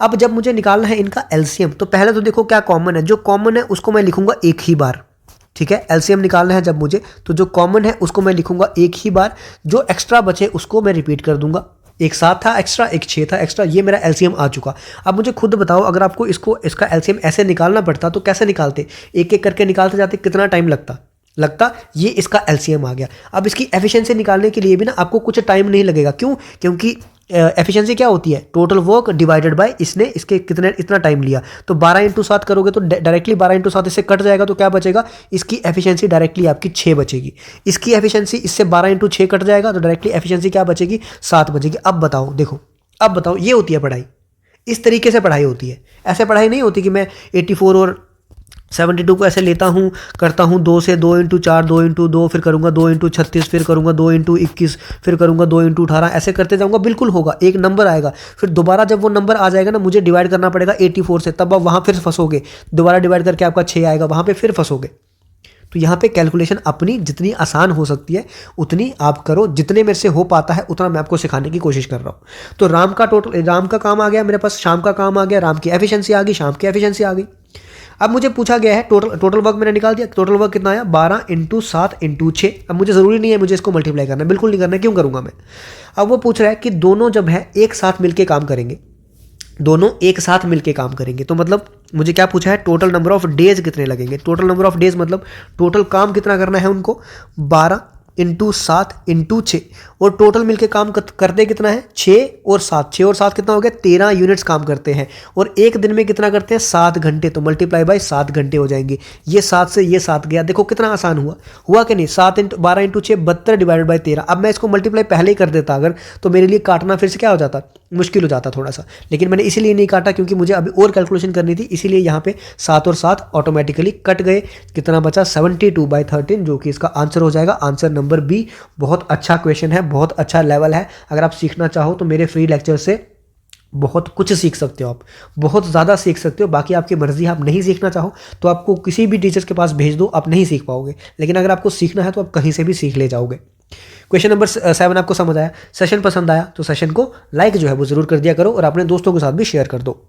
अब जब मुझे निकालना है इनका एलसीएम, तो पहले तो देखो क्या कॉमन है, जो कॉमन है उसको मैं लिखूंगा एक ही बार। ठीक है, एलसीएम निकालना है जब मुझे, तो जो कॉमन है उसको मैं लिखूंगा एक ही बार, जो एक्स्ट्रा बचे उसको मैं रिपीट कर दूंगा। एक 7 था एक्स्ट्रा, एक 6 था एक्स्ट्रा, ये मेरा एलसीएम आ चुका। अब मुझे खुद बताओ, अगर आपको इसका एलसीएम ऐसे निकालना पड़ता तो कैसे निकालते, एक एक करके निकालते जाते, कितना टाइम लगता। ये इसका एलसीएम आ गया। अब इसकी एफिशिएंसी निकालने के लिए भी ना आपको कुछ टाइम नहीं लगेगा। क्यों? क्योंकि एफिशिएंसी क्या होती है, टोटल वर्क डिवाइडेड बाय इसने इसके कितने इतना टाइम लिया। तो 12 × 7 करोगे तो डायरेक्टली 12 × 7 इससे कट जाएगा, तो क्या बचेगा, इसकी एफिशिएंसी डायरेक्टली आपकी 6 बचेगी। इसकी एफिशिएंसी इससे 12 × 6 कट जाएगा, तो डायरेक्टली एफिशिएंसी क्या बचेगी, 7 बचेगी। अब बताओ, देखो अब बताओ, ये होती है पढ़ाई, इस तरीके से पढ़ाई होती है। ऐसे पढ़ाई नहीं होती कि मैं 84 और 72 को ऐसे लेता हूँ, करता हूँ 2 से 2 × 4 2 × 2, फिर करूँगा 2 × 36, फिर करूँगा 2 × 21, फिर करूँगा 2 × 18, ऐसे करते जाऊँगा। बिल्कुल होगा, एक नंबर आएगा, फिर दोबारा जब वो नंबर आ जाएगा ना, मुझे डिवाइड करना पड़ेगा 84 से, तब आप वहाँ फिर फंसोगे। दोबारा डिवाइड करके आपका 6 आएगा, वहाँ पर फिर फंसोगे। तो यहाँ पे कैलकुलेशन अपनी जितनी आसान हो सकती है उतनी आप करो, जितने मेरे से हो पाता है उतना मैं आपको सिखाने की कोशिश कर रहा हूँ। तो राम का काम आ गया मेरे पास, शाम का काम आ गया, राम की एफिशिएंसी आ गई, शाम की एफिशिएंसी आ गई। अब मुझे पूछा गया है टोटल वर्क मैंने निकाल दिया। टोटल वर्क कितना आया, 12 × 7 × 6। अब मुझे ज़रूरी नहीं है मुझे इसको मल्टीप्लाई करना, बिल्कुल नहीं करना, क्यों करूँगा मैं। अब वो पूछ रहा है कि दोनों जब है एक साथ मिलके काम करेंगे, दोनों एक साथ मिलके काम करेंगे, तो मतलब मुझे क्या पूछा है, टोटल नंबर ऑफ डेज कितने लगेंगे। टोटल नंबर ऑफ डेज मतलब टोटल काम कितना करना है उनको, 12 × 7 × 6, और टोटल मिलके काम करते कितना है, 6 और 7, 6 और 7 कितना हो गया, 13 यूनिट्स काम करते हैं। और एक दिन में कितना करते हैं, 7 घंटे, तो मल्टीप्लाई बाय 7 घंटे हो जाएंगे। ये 7 से ये 7 गया, देखो कितना आसान हुआ कि नहीं। 12 × 6 72 डिवाइडेड बाय 13। अब मैं इसको मल्टीप्लाई पहले ही कर देता अगर, तो मेरे लिए काटना फिर से क्या हो जाता, मुश्किल हो जाता थोड़ा सा। लेकिन मैंने इसीलिए नहीं काटा क्योंकि मुझे अभी और कैलकुलेशन करनी थी, इसीलिए यहाँ पे 7 और 7 ऑटोमेटिकली कट गए। कितना बचा, 72/13, जो कि इसका आंसर हो जाएगा, आंसर नंबर बी। बहुत अच्छा क्वेश्चन है, बहुत अच्छा लेवल है। अगर आप सीखना चाहो तो मेरे फ्री लेक्चर से बहुत कुछ सीख सकते हो, आप बहुत ज़्यादा सीख सकते हो। बाकी आपकी मर्जी, आप नहीं सीखना चाहो तो आपको किसी भी टीचर्स के पास भेज दो, आप नहीं सीख पाओगे। लेकिन अगर आपको सीखना है तो आप कहीं से भी सीख ले जाओगे। क्वेश्चन नंबर 7 आपको समझ आया, सेशन पसंद आया तो सेशन को लाइक जो है वो ज़रूर कर दिया करो, और अपने दोस्तों के साथ भी शेयर कर दो।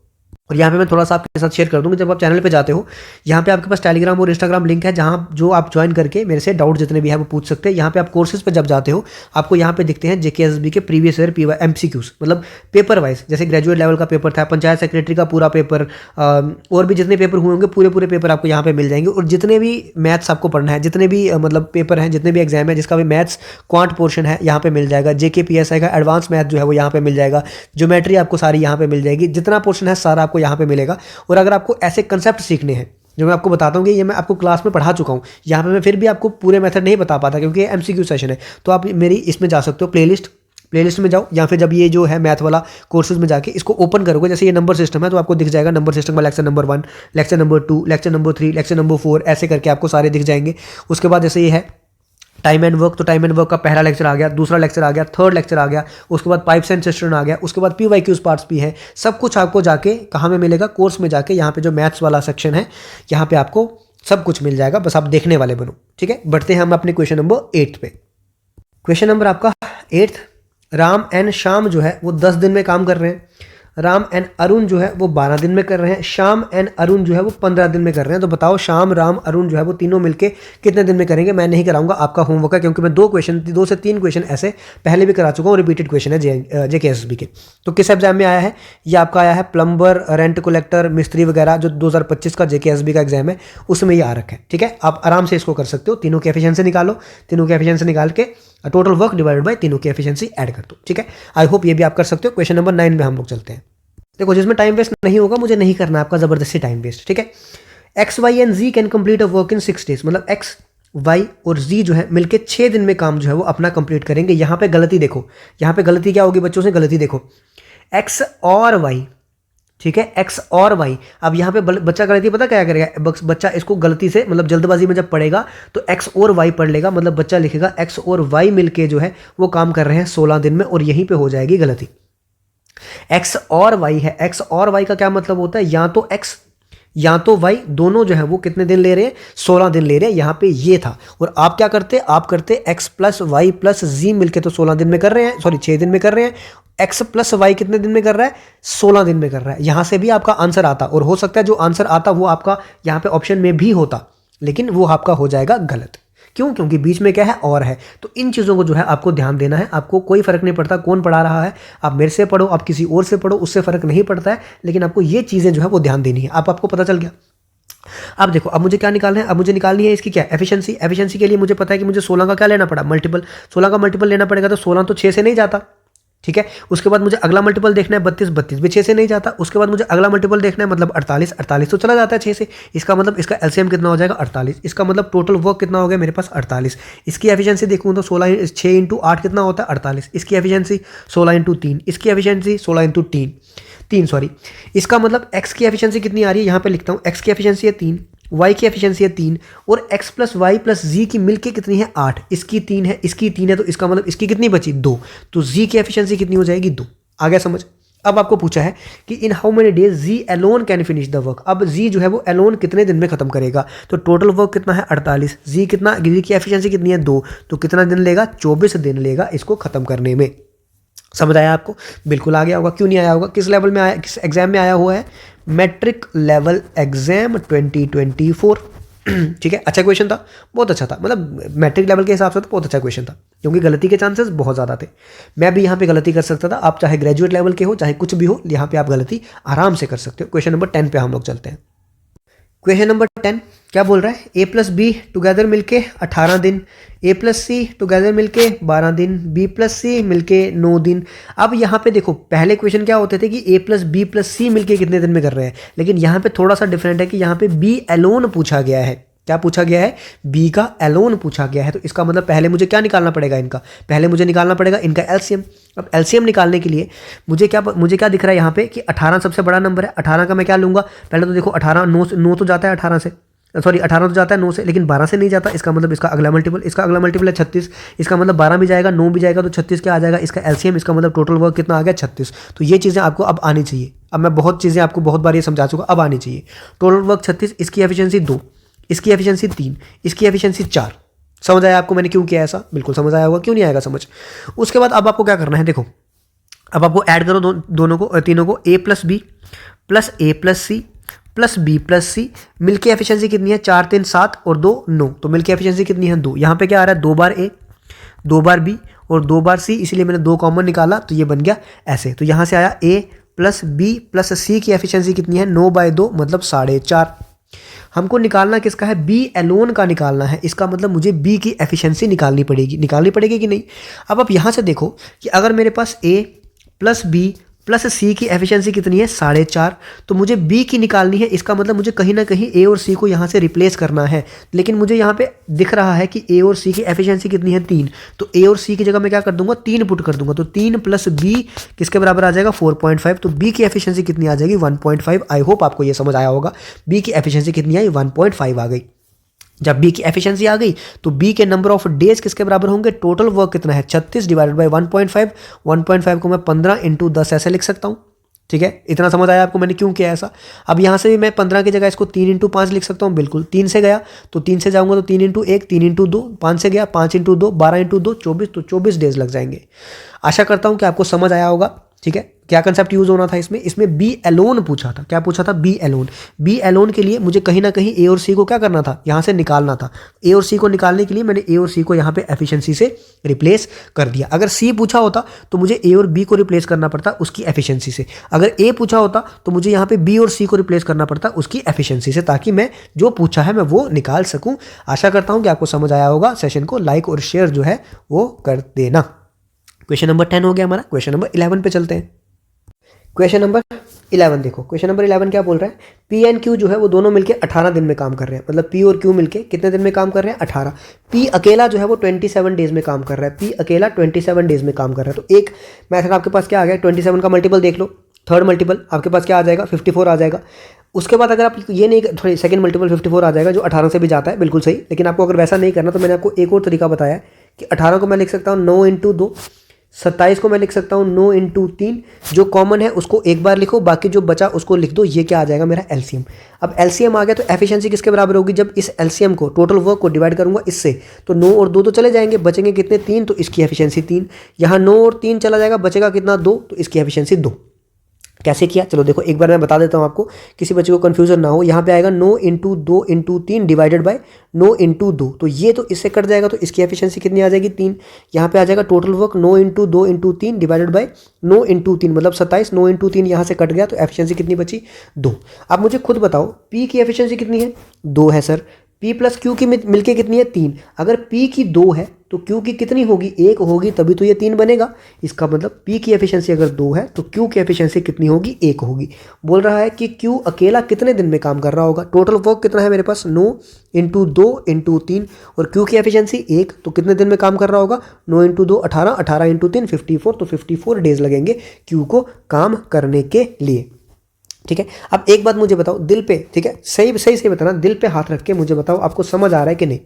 और यहाँ पे मैं थोड़ा सा आपके साथ शेयर कर दूँगा, जब आप चैनल पे जाते हो, यहाँ पे आपके पास टेलीग्राम और इंस्टाग्राम लिंक है, जहाँ जो आप ज्वाइन करके मेरे से डाउट जितने भी है वो पूछ सकते हैं। यहाँ पे आप कोर्सेज पे जब जाते हो, आपको यहाँ पे दिखते हैं JKSB के प्रीवियस ईयर MCQs, मतलब पेपर वाइज, जैसे ग्रेजुएट लेवल का पेपर था, पंचायत सेक्रेटरी का पूरा पेपर, और भी जितने पेपर हुए होंगे पूरे पेपर आपको यहाँ पे मिल जाएंगे। और जितने भी मैथ्स आपको पढ़ना है, जितने भी मतलब पेपर हैं, जितने भी एग्जाम है जिसका भी मैथ्स क्वांट पोर्शन है, यहाँ पे मिल जाएगा। JKPSI का एडवांस मैथ जो है वो यहाँ पे मिल जाएगा। ज्योमेट्री आपको सारी यहाँ पे मिल जाएगी, जितना पोर्शन है सारा आपको यहाँ पे मिलेगा। और अगर आपको ऐसे कंसेप्ट सीखने हैं जो मैं आपको बताता हूँ कि ये मैं आपको क्लास में पढ़ा चुका हूँ, यहाँ पे मैं फिर भी आपको पूरे मेथड नहीं बता पाता क्योंकि ये MCQ सेशन है, तो आप मेरी इसमें जा सकते हो, प्लेलिस्ट में जाओ, या फिर जब ये जो है मैथ वाला कोर्सेज में जाके इसको ओपन करोगे, जैसे ये नंबर सिस्टम है तो आपको दिख जाएगा नंबर सिस्टम का lecture number 1, lecture number 2, lecture number 3, lecture number 4, ऐसे करके आपको सारे दिख जाएंगे। उसके बाद जैसे ये है टाइम एंड वर्क, तो टाइम एंड वर्क का पहला लेक्चर आ गया, दूसरा लेक्चर आ गया, थर्ड लेक्चर आ गया, उसके बाद पाइप्स एंड सिस्टम आ गया, उसके बाद PYQs पार्ट्स भी है। सब कुछ आपको जाके कहाँ में मिलेगा, कोर्स में जाके, यहाँ पे जो मैथ्स वाला सेक्शन है यहाँ पे आपको सब कुछ मिल जाएगा, बस आप देखने वाले बनो। ठीक है, बढ़ते हैं हम अपने क्वेश्चन नंबर 8 पे। क्वेश्चन नंबर आपका 8, राम एंड श्याम जो है वो 10 दिन में काम कर रहे हैं, राम एंड अरुण जो है वो 12 दिन में कर रहे हैं, श्याम एंड अरुण जो है वो 15 दिन में कर रहे हैं। तो बताओ श्याम, राम, अरुण जो है वो तीनों मिलके कितने दिन में करेंगे। मैं नहीं कराऊंगा, आपका होमवर्क है, क्योंकि मैं 2 से 3 क्वेश्चन ऐसे पहले भी करा चुका हूँ, रिपीटेड क्वेश्चन है JKSB के। तो किस एग्जाम में आया है, ये आपका आया है प्लम्बर, रेंट कलेक्टर, मिस्त्री वगैरह, जो 2025 का JKSB का एग्जाम है उसमें ये आ रखा है। ठीक है, आप आराम से इसको कर सकते हो। तीनों की एफिशिएंसी निकालो, तीनों की एफिशिएंसी निकाल के टोटल वर्क डिवाइडेड बाय तीनों की एफिशिएंसी ऐड कर दो। ठीक है, आई होप ये भी आप कर सकते हो। क्वेश्चन नंबर 9 में हम लोग चलते हैं। देखो, जिसमें टाइम वेस्ट नहीं होगा, मुझे नहीं करना आपका ज़बरदस्ती टाइम वेस्ट। ठीक है, X, Y and Z can complete a work in 6 days, मतलब X, Y और Z जो है मिलके 6 दिन में काम जो है वो अपना कंप्लीट करेंगे। यहाँ पे गलती देखो, यहाँ पे गलती क्या होगी बच्चों से, गलती देखो, X और Y। ठीक है, X और Y। अब यहाँ पे बच्चा गलती पता क्या करेगा, बच्चा इसको गलती से, मतलब जल्दबाजी में जब पढ़ेगा तो X और Y पढ़ लेगा, मतलब बच्चा लिखेगा X और Y मिलके जो है वो काम कर रहे हैं 16 दिन में, और यहीं पे हो जाएगी गलती। X और Y है, X और Y का क्या मतलब होता है, या तो X या तो Y, दोनों जो है वो कितने दिन ले रहे हैं, 16 दिन ले रहे हैं। यहाँ पे ये था, और आप क्या करते, आप करते X + Y + Z मिलके तो 16 दिन में कर रहे हैं, सॉरी 6 दिन में कर रहे हैं। X + Y कितने दिन में कर रहा है, 16 दिन में कर रहा है। यहाँ से भी आपका आंसर आता, और हो सकता है जो आंसर आता वो आपका यहाँ पे ऑप्शन में भी होता, लेकिन वो आपका हो जाएगा गलत। क्यों, क्योंकि बीच में क्या है, और है। तो इन चीज़ों को जो है आपको ध्यान देना है। आपको कोई फ़र्क नहीं पड़ता कौन पढ़ा रहा है, आप मेरे से पढ़ो, आप किसी और से पढ़ो, उससे फ़र्क नहीं पड़ता है, लेकिन आपको ये चीज़ें जो है वो ध्यान देनी है। आपको पता चल गया। अब देखो, अब मुझे क्या निकालना है, अब मुझे निकालनी है इसकी क्या, एफिशिएंसी। एफिशिएंसी के लिए मुझे पता है कि मुझे 16 का क्या लेना पड़ा, मल्टीपल। 16 का मल्टीपल लेना पड़ेगा, तो 16 तो 6 से नहीं जाता। ठीक है। उसके बाद मुझे अगला मल्टीपल देखना है 32, 32 भी 6 से नहीं जाता। उसके बाद मुझे अगला मल्टीपल देखना है मतलब 48, 48 तो चला जाता है 6 से। इसका मतलब इसका एलसीएम कितना हो जाएगा 48। इसका मतलब टोटल वर्क कितना हो गया मेरे पास 48। इसकी एफिशिएंसी देखूँ तो 6 इंटू 8 कितना होता है 48। इसकी एफिशिएंसी 16 इंटू 3, इसकी एफिशिएंसी 16 इंटू 3 सॉरी। इसका मतलब एक्स की एफिशिएंसी कितनी आ रही है, यहाँ पे लिखता हूँ एक्स की एफिशिएंसी है 3, y की एफिशिएंसी है 3 और x प्लस वाई प्लस जी की मिलके कितनी है 8। इसकी 3 है, इसकी 3 है, तो इसका मतलब इसकी कितनी बची 2। तो z की एफिशिएंसी कितनी हो जाएगी 2। आ गया समझ। अब आपको पूछा है कि in how many days z alone can finish the work. अब z जो है वो एलोन कितने दिन में खत्म करेगा, तो टोटल वर्क कितना है 48, z की एफिशिएंसी कितनी है 2, तो कितना दिन लेगा 24 दिन लेगा इसको खत्म करने में। समझ आया आपको? बिल्कुल आ गया होगा, क्यों नहीं आया होगा? किस लेवल में आया, किस एग्जाम में आया हुआ है? Matric level exam 2024। ठीक है, अच्छा क्वेश्चन था, बहुत अच्छा था, मतलब मैट्रिक लेवल के हिसाब से तो बहुत अच्छा क्वेश्चन था, क्योंकि गलती के चांसेस बहुत ज़्यादा थे। मैं भी यहाँ पे गलती कर सकता था, आप चाहे ग्रेजुएट लेवल के हो चाहे कुछ भी हो, यहाँ पे आप गलती आराम से कर सकते हो। क्वेश्चन नंबर 10 पे हम लोग चलते हैं। क्वेश्चन नंबर 10 क्या बोल रहा है? ए प्लस बी टुगेदर मिलके 18 दिन, ए प्लस सी टुगेदर मिलके 12 दिन, बी प्लस सी मिलके 9 दिन। अब यहाँ पे देखो, पहले क्वेश्चन क्या होते थे कि ए प्लस बी प्लस सी मिलके कितने दिन में कर रहे हैं, लेकिन यहाँ पे थोड़ा सा डिफरेंट है कि यहाँ पे बी एलोन पूछा गया है। क्या पूछा गया है? बी का एलोन पूछा गया है। तो इसका मतलब पहले मुझे क्या निकालना पड़ेगा इनका? पहले मुझे निकालना पड़ेगा इनका एलसीएम। अब एलसीएम निकालने के लिए मुझे क्या दिख रहा है यहाँ पे कि 18 सबसे बड़ा नंबर है। 18 का मैं क्या लूँगा? पहले तो देखो 18 9 तो जाता है 18 से, सॉरी 18 तो जाता है 9 से, लेकिन 12 से नहीं जाता। इसका मतलब इसका अगला मल्टीपल है 36। इसका मतलब 12 भी जाएगा 9 भी जाएगा तो 36 क्या आ जाएगा इसका एलसीएम। इसका मतलब टोटल वर्क कितना आ गया 36। तो ये चीज़ें आपको अब आनी चाहिए। अब मैं बहुत चीज़ें आपको बहुत बार ये समझा चुका, अब आनी चाहिए। टोटल वर्क 36, इसकी एफिशिएंसी 2, इसकी एफिशिएंसी 3, इसकी एफिशिएंसी 4। समझ आया आपको मैंने क्यों किया ऐसा? बिल्कुल समझ आया होगा, क्यों नहीं आएगा समझ। उसके बाद अब आपको क्या करना है, देखो अब आपको ऐड करो दोनों को, तीनों को। A plus B plus A plus C plus B plus C मिलके एफिशिएंसी कितनी है 4 3 7 और 2 9। तो मिलके एफिशिएंसी कितनी है 2। यहाँ पे क्या आ रहा है 2 बार ए 2 बार बी और 2 बार सी, इसीलिए मैंने 2 कॉमन निकाला तो ये बन गया ऐसे। तो यहाँ से आया ए प्लस बी प्लस सी की एफिशिएंसी कितनी है 9/2 मतलब 4.5। हमको निकालना किसका है? बी एलोन का निकालना है। इसका मतलब मुझे बी की एफिशिएंसी निकालनी पड़ेगी कि नहीं। अब आप यहाँ से देखो कि अगर मेरे पास ए प्लस बी प्लस सी की एफिशिएंसी कितनी है 4.5, तो मुझे बी की निकालनी है। इसका मतलब मुझे कहीं ना कहीं ए और सी को यहाँ से रिप्लेस करना है, लेकिन मुझे यहाँ पे दिख रहा है कि ए और सी की एफिशिएंसी कितनी है 3। तो ए और सी की जगह मैं क्या कर दूंगा 3 पुट कर दूंगा। तो 3 प्लस बी किसके बराबर आ जाएगा 4.5। तो बी की एफिशिएंसी कितनी आ जाएगी 1.5। आई होप आपको ये समझ आया होगा। बी की एफिशिएंसी कितनी आई 1.5 आ गई। जब बी की एफिशिएंसी आ गई तो बी के नंबर ऑफ डेज किसके बराबर होंगे? टोटल वर्क कितना है 36 डिवाइडेड बाय 1.5। 1.5 को मैं 15 इंटू 10 ऐसे लिख सकता हूँ। ठीक है, इतना समझ आया आपको मैंने क्यों किया ऐसा। अब यहाँ से भी मैं 15 की जगह इसको 3 इंटू 5 लिख सकता हूँ। बिल्कुल, 3 से गया तो 3 से जाऊँगा तो 3 इंटू 1, 3 इंटू 2, 5 से गया 5 इंटू 2, 12 इंटू 2 24। तो 24 डेज लग जाएंगे। आशा करता हूँ कि आपको समझ आया होगा। ठीक है, क्या कंसेप्ट यूज होना था इसमें बी एलोन पूछा था। क्या पूछा था? B Elon. बी एलोन के लिए मुझे कहीं ना कहीं ए और सी को क्या करना था, यहाँ से निकालना था। ए और सी को निकालने के लिए मैंने ए और सी को यहाँ पे एफिशिएंसी से रिप्लेस कर दिया। अगर सी पूछा होता तो मुझे ए और बी को रिप्लेस करना पड़ता उसकी एफिशिएंसी से। अगर ए पूछा होता तो मुझे यहाँ पे बी और सी को रिप्लेस करना पड़ता उसकी एफिशिएंसी से, ताकि मैं जो पूछा है मैं वो निकाल सकूँ। आशा करता हूँ कि आपको समझ आया होगा। सेशन को लाइक और शेयर जो है वो कर देना। क्वेश्चन नंबर 10 हो गया हमारा। क्वेश्चन नंबर 11 पे चलते हैं। क्वेश्चन नंबर 11 देखो, क्वेश्चन नंबर 11 क्या बोल रहा है? पी एंड क्यू जो है वो दोनों मिलके 18 दिन में काम कर रहे हैं। मतलब पी और क्यू मिलके कितने दिन में काम कर रहे हैं 18। पी अकेला जो है वो 27 डेज में काम कर रहा है। पी अकेला 27 डेज में काम कर रहा है। तो एक मैथड आपके पास क्या आ गया, 27 का मल्टीपल देख लो। थर्ड मल्टीपल आपके पास क्या आ जाएगा 54 आ जाएगा। उसके बाद अगर आप ये नहीं, थोड़ी सेकंड मल्टीपल 54 आ जाएगा जो 18 से भी जाता है, बिल्कुल सही। लेकिन आपको अगर वैसा नहीं करना तो मैंने आपको एक और तरीका बताया कि 18 को मैं लिख सकता हूँ 9 इंटू 2, 27 को मैं लिख सकता हूँ 9 इंटू 3। जो कॉमन है उसको एक बार लिखो, बाकी जो बचा उसको लिख दो। ये क्या आ जाएगा मेरा एलसीएम। अब एलसीएम आ गया तो एफिशिएंसी किसके बराबर होगी? जब इस एलसीएम को, टोटल वर्क को डिवाइड करूंगा इससे, तो 9 और 2 तो चले जाएंगे, बचेंगे कितने 3। तो इसकी एफिशिएंसी 3। यहाँ 9 और 3 चला जाएगा, बचेगा कितना 2। तो इसकी एफिशिएंसी 2। कैसे किया चलो देखो एक बार मैं बता देता हूँ आपको, किसी बच्चे को कन्फ्यूजन ना हो। यहाँ पे आएगा 9 into 2 into 3 divided by 9 into 2। तो ये तो इससे कट जाएगा, तो इसकी एफिशिएंसी कितनी आ जाएगी 3। यहाँ पे आ जाएगा total work 9 into 2 into 3 divided by 9 into 3 मतलब 27। 9 इंटू 3 यहाँ से कट गया तो एफिशिएंसी कितनी बची 2। अब मुझे खुद बताओ पी की एफिशिएंसी कितनी है 2 है सर। P प्लस क्यू की मिलके कितनी है 3। अगर P की 2 है तो Q की कितनी होगी, 1 होगी, तभी तो ये 3 बनेगा। इसका मतलब P की एफिशिएंसी अगर 2 है तो Q की एफिशिएंसी कितनी होगी, 1 होगी। बोल रहा है कि Q अकेला कितने दिन में काम कर रहा होगा। टोटल वर्क कितना है मेरे पास, 9 इंटू 2 इंटू 3, और Q की एफिशिएंसी 1, तो कितने दिन में काम कर रहा होगा, 9 इंटू 2 18, 18 इंटू 3 54, तो 54 डेज लगेंगे Q को काम करने के लिए। ठीक है, अब एक बात मुझे बताओ दिल पे, ठीक है, सही सही सही बताना, दिल पे हाथ रख के मुझे बताओ आपको समझ आ रहा है कि नहीं।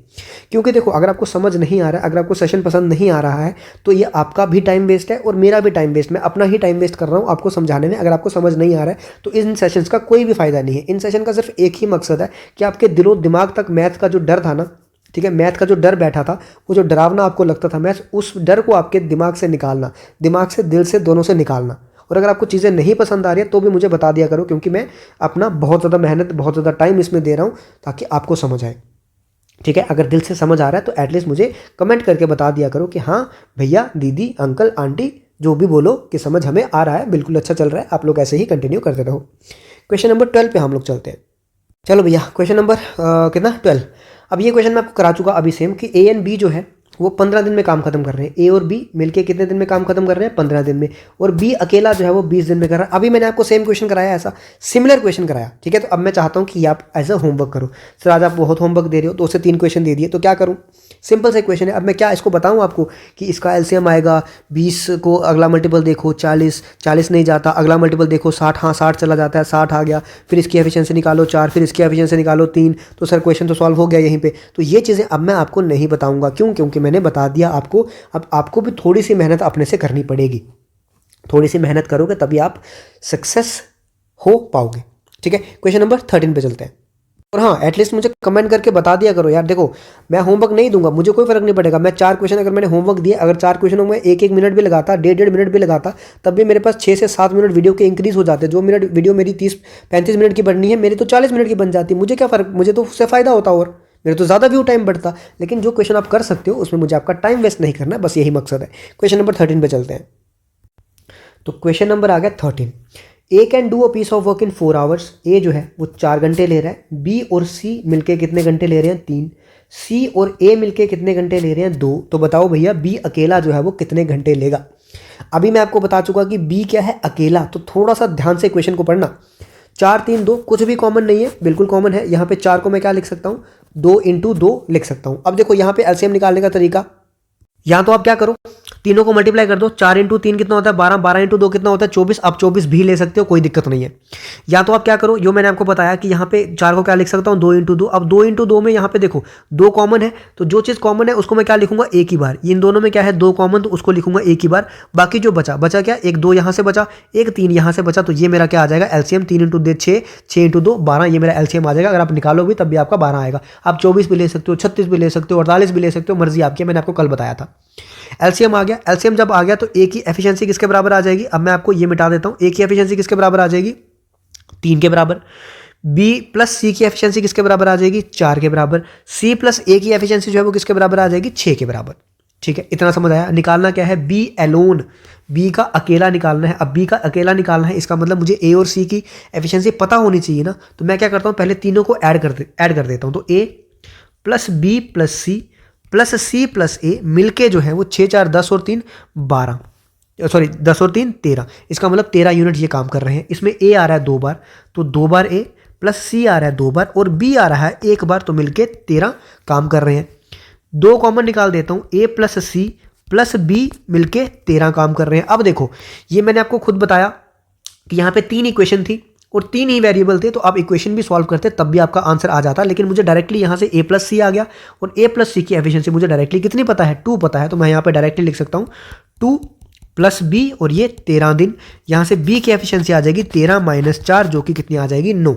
क्योंकि देखो अगर आपको समझ नहीं आ रहा है, अगर आपको सेशन पसंद नहीं आ रहा है, तो ये आपका भी टाइम वेस्ट है और मेरा भी टाइम वेस्ट, मैं अपना ही टाइम वेस्ट कर रहा हूँ आपको समझाने में। अगर आपको समझ नहीं आ रहा है तो इन सेशंस का कोई भी फायदा नहीं है। इन सेशन का सिर्फ एक ही मकसद है कि आपके दिलो दिमाग तक मैथ का जो डर था ना, ठीक है, मैथ का जो डर बैठा था, वो जो डरावना आपको लगता था मैथ, उस डर को आपके दिमाग से निकालना, दिमाग से, दिल से, दोनों से निकालना। और अगर आपको चीज़ें नहीं पसंद आ रही है तो भी मुझे बता दिया करो, क्योंकि मैं अपना बहुत ज़्यादा मेहनत, बहुत ज़्यादा टाइम इसमें दे रहा हूँ ताकि आपको समझ आए। ठीक है, अगर दिल से समझ आ रहा है तो एटलीस्ट मुझे कमेंट करके बता दिया करो कि हाँ भैया, दीदी, अंकल, आंटी, जो भी बोलो कि समझ हमें आ रहा है, बिल्कुल अच्छा चल रहा है। आप लोग ऐसे ही कंटिन्यू करते रहो। क्वेश्चन नंबर 12 पे हम लोग चलते हैं। चलो भैया, क्वेश्चन नंबर कितना, 12। अब ये क्वेश्चन मैं आपको करा चुका अभी सेम, कि ए एंड बी जो है वो 15 दिन में काम खत्म कर रहे हैं। ए और बी मिलके कितने दिन में काम खत्म कर रहे हैं, 15 दिन में। और बी अकेला जो है वो 20 दिन में कर रहा है। अभी मैंने आपको सेम क्वेश्चन कराया, ऐसा सिमिलर क्वेश्चन कराया, ठीक है। तो अब मैं चाहता हूँ कि आप एज अ होमवर्क करो। सर आज आप बहुत होमवर्क दे रहे हो, 2 से 3 क्वेश्चन दे दिए, तो क्या करूँ, सिंपल से क्वेश्चन है। अब मैं क्या इसको बताऊँ आपको कि इसका एलसीएम आएगा 20 को अगला मल्टीपल देखो 40, 40 नहीं जाता, अगला मल्टीपल देखो 60, हाँ 60 चला जाता है, 60 आ गया, फिर इसकी एफिशिएंसी निकालो 4, फिर इसकी एफिशिएंसी निकालो 3, तो सर क्वेश्चन तो सॉल्व हो गया यहीं पे। तो ये चीज़ें अब मैं आपको नहीं बताऊंगा, क्यों, क्योंकि मैंने बता दिया आपको। अब आपको भी थोड़ी सी मेहनत अपने से करनी पड़ेगी, थोड़ी सी मेहनत करोगे तभी आप सक्सेस हो पाओगे। ठीक है, क्वेश्चन नंबर 13 पे चलते हैं। और हाँ, एटलीस्ट मुझे कमेंट करके बता दिया करो यार। देखो मैं होमवर्क नहीं दूंगा, मुझे कोई फर्क नहीं पड़ेगा। मैं 4 क्वेश्चन अगर मैंने होमवर्क दिए, अगर 4 क्वेश्चनों में 1-1 मिनट भी लगाता, 1.5 मिनट भी लगाता, तब भी मेरे पास 6 से 7 मिनट वीडियो के इंक्रीज हो जाते। जो मिनट वीडियो मेरी 30-35 मिनट की बननी है, मेरी तो 40 मिनट की बन जाती। मुझे क्या फ़र्क, मुझे तो उससे फ़ायदा होता और मेरे तो ज़्यादा व्यू टाइम बढ़ता। लेकिन जो क्वेश्चन आप कर सकते हो उसमें मुझे आपका टाइम वेस्ट नहीं करना, बस यही मकसद है। क्वेश्चन नंबर 13 पे चलते हैं। तो क्वेश्चन नंबर आ गया 13। A can do a piece of work in 4 hours. A जो है वो 4 घंटे ले रहा है। बी और सी मिलके कितने घंटे ले रहे हैं, 3। सी और ए मिलके कितने घंटे ले रहे हैं, 2। तो बताओ भैया बी अकेला जो है वो कितने घंटे लेगा। अभी मैं आपको बता चुका कि बी क्या है, अकेला। तो थोड़ा सा ध्यान से क्वेश्चन को पढ़ना। 4 3 2 कुछ भी कॉमन नहीं है, बिल्कुल कॉमन है। यहाँ पे 4 को मैं क्या लिख सकता हूँ, 2 इंटू 2 लिख सकता हूँ। अब देखो यहाँ पे एलसीएम निकालने का तरीका, या तो आप क्या करो, तीनों को मल्टीप्लाई कर दो। 4 इंटू 3 कितना होता है, 12, 12 इंटू 2 कितना होता है, 24। अब 24 भी ले सकते हो, कोई दिक्कत नहीं है। या तो आप क्या करो, जो मैंने आपको बताया कि यहाँ पे 4 को क्या लिख सकता हूँ, 2 इंटू 2। अब 2 इंटू 2 में यहाँ पे देखो 2 कॉमन है, तो जो चीज़ कॉमन है उसको मैं क्या लिखूंगा, एक ही बार। इन दोनों में क्या है, 2 कॉमन, तो उसको लिखूंगा एक ही बार। बाकी जो बचा क्या, एक 2 यहाँ से बचा, एक 3 यहाँ से बचा, तो ये मेरा क्या आ जाएगा, एलसीएम 3 इंटू 6, 6 इंटू 2 12, ये मेरा एलसीएम आ जाएगा। अगर आप निकालोगे तब भी आपका 12 आएगा। आप 24 भी ले सकते हो, 36 भी ले सकते हो, 48 भी ले सकते हो, मर्जी आपकी, मैंने आपको कल बताया था। एलसीएम आ गया। एलसीएम जब आ गया तो ए की एफिशिएंसी किसके बराबर आ जाएगी, अब मैं आपको ये मिटा देता हूं। ए की एफिशिएंसी किसके बराबर आ जाएगी, 3 के बराबर। बी प्लस सी की एफिशिएंसी किसके बराबर आ जाएगी, 4 के बराबर। सी प्लस ए की एफिशिएंसी जो है वो किसके बराबर आ जाएगी, 6 के बराबर। ठीक है, इतना समझ आया। निकालना क्या है, बी एलोन, बी का अकेला निकालना है। अब बी का अकेला निकालना है, इसका मतलब मुझे ए और सी की एफिशिएंसी पता होनी चाहिए ना। तो मैं क्या करता हूं, पहले तीनों को ऐड कर देता हूं। तो A plus B plus C plus C plus A मिलके जो है वो 6 4 10 और 3 12, सॉरी 10 और 3 13। इसका मतलब 13 यूनिट ये काम कर रहे हैं। इसमें ए आ रहा है 2 बार, तो 2 बार ए, प्लस सी आ रहा है 2 बार, और बी आ रहा है 1 बार, तो मिलके 13 काम कर रहे हैं। 2 कॉमन निकाल देता हूँ, ए प्लस सी प्लस बी मिलके 13 काम कर रहे हैं। अब देखो ये मैंने आपको खुद बताया कि यहाँ पे 3 इक्वेशन थी और 3 ही वेरिएबल थे, तो आप इक्वेशन भी सॉल्व करते तब भी आपका आंसर आ जाता। लेकिन मुझे डायरेक्टली यहाँ से ए प्लस सी आ गया, और ए प्लस सी की एफिशिएंसी मुझे डायरेक्टली कितनी पता है, 2 पता है। तो मैं यहाँ पे डायरेक्टली लिख सकता हूँ 2 प्लस बी, और ये 13 दिन। यहाँ से बी की एफिशिएंसी आ जाएगी 13 माइनस 4, जो कि कितनी आ जाएगी, 9।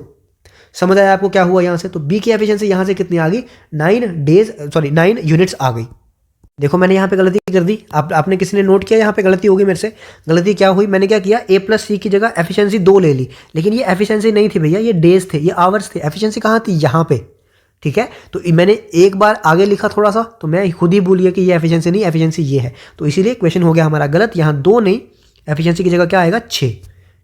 समझ आया आपको क्या हुआ यहाँ से। तो बी की एफिशिएंसी यहाँ से कितनी आ गई, 9 यूनिट्स आ गई। देखो मैंने यहाँ पे गलती कर दी, आपने किसी ने नोट किया यहाँ पे गलती होगी मेरे से। गलती क्या हुई, मैंने क्या किया, ए प्लस सी की जगह एफिशिएंसी 2 ले ली। लेकिन ये एफिशिएंसी नहीं थी भैया, ये डेज थे, ये आवर्स थे। एफिशिएंसी कहाँ थी, यहाँ पे। ठीक है, तो मैंने एक बार आगे लिखा थोड़ा सा, तो मैं खुद ही भूल गया कि ये एफिशिएंसी नहीं, एफिशिएंसी ये है। तो इसीलिए क्वेश्चन हो गया हमारा गलत। यहाँ 2 नहीं, एफिशिएंसी की जगह क्या आएगा, 6।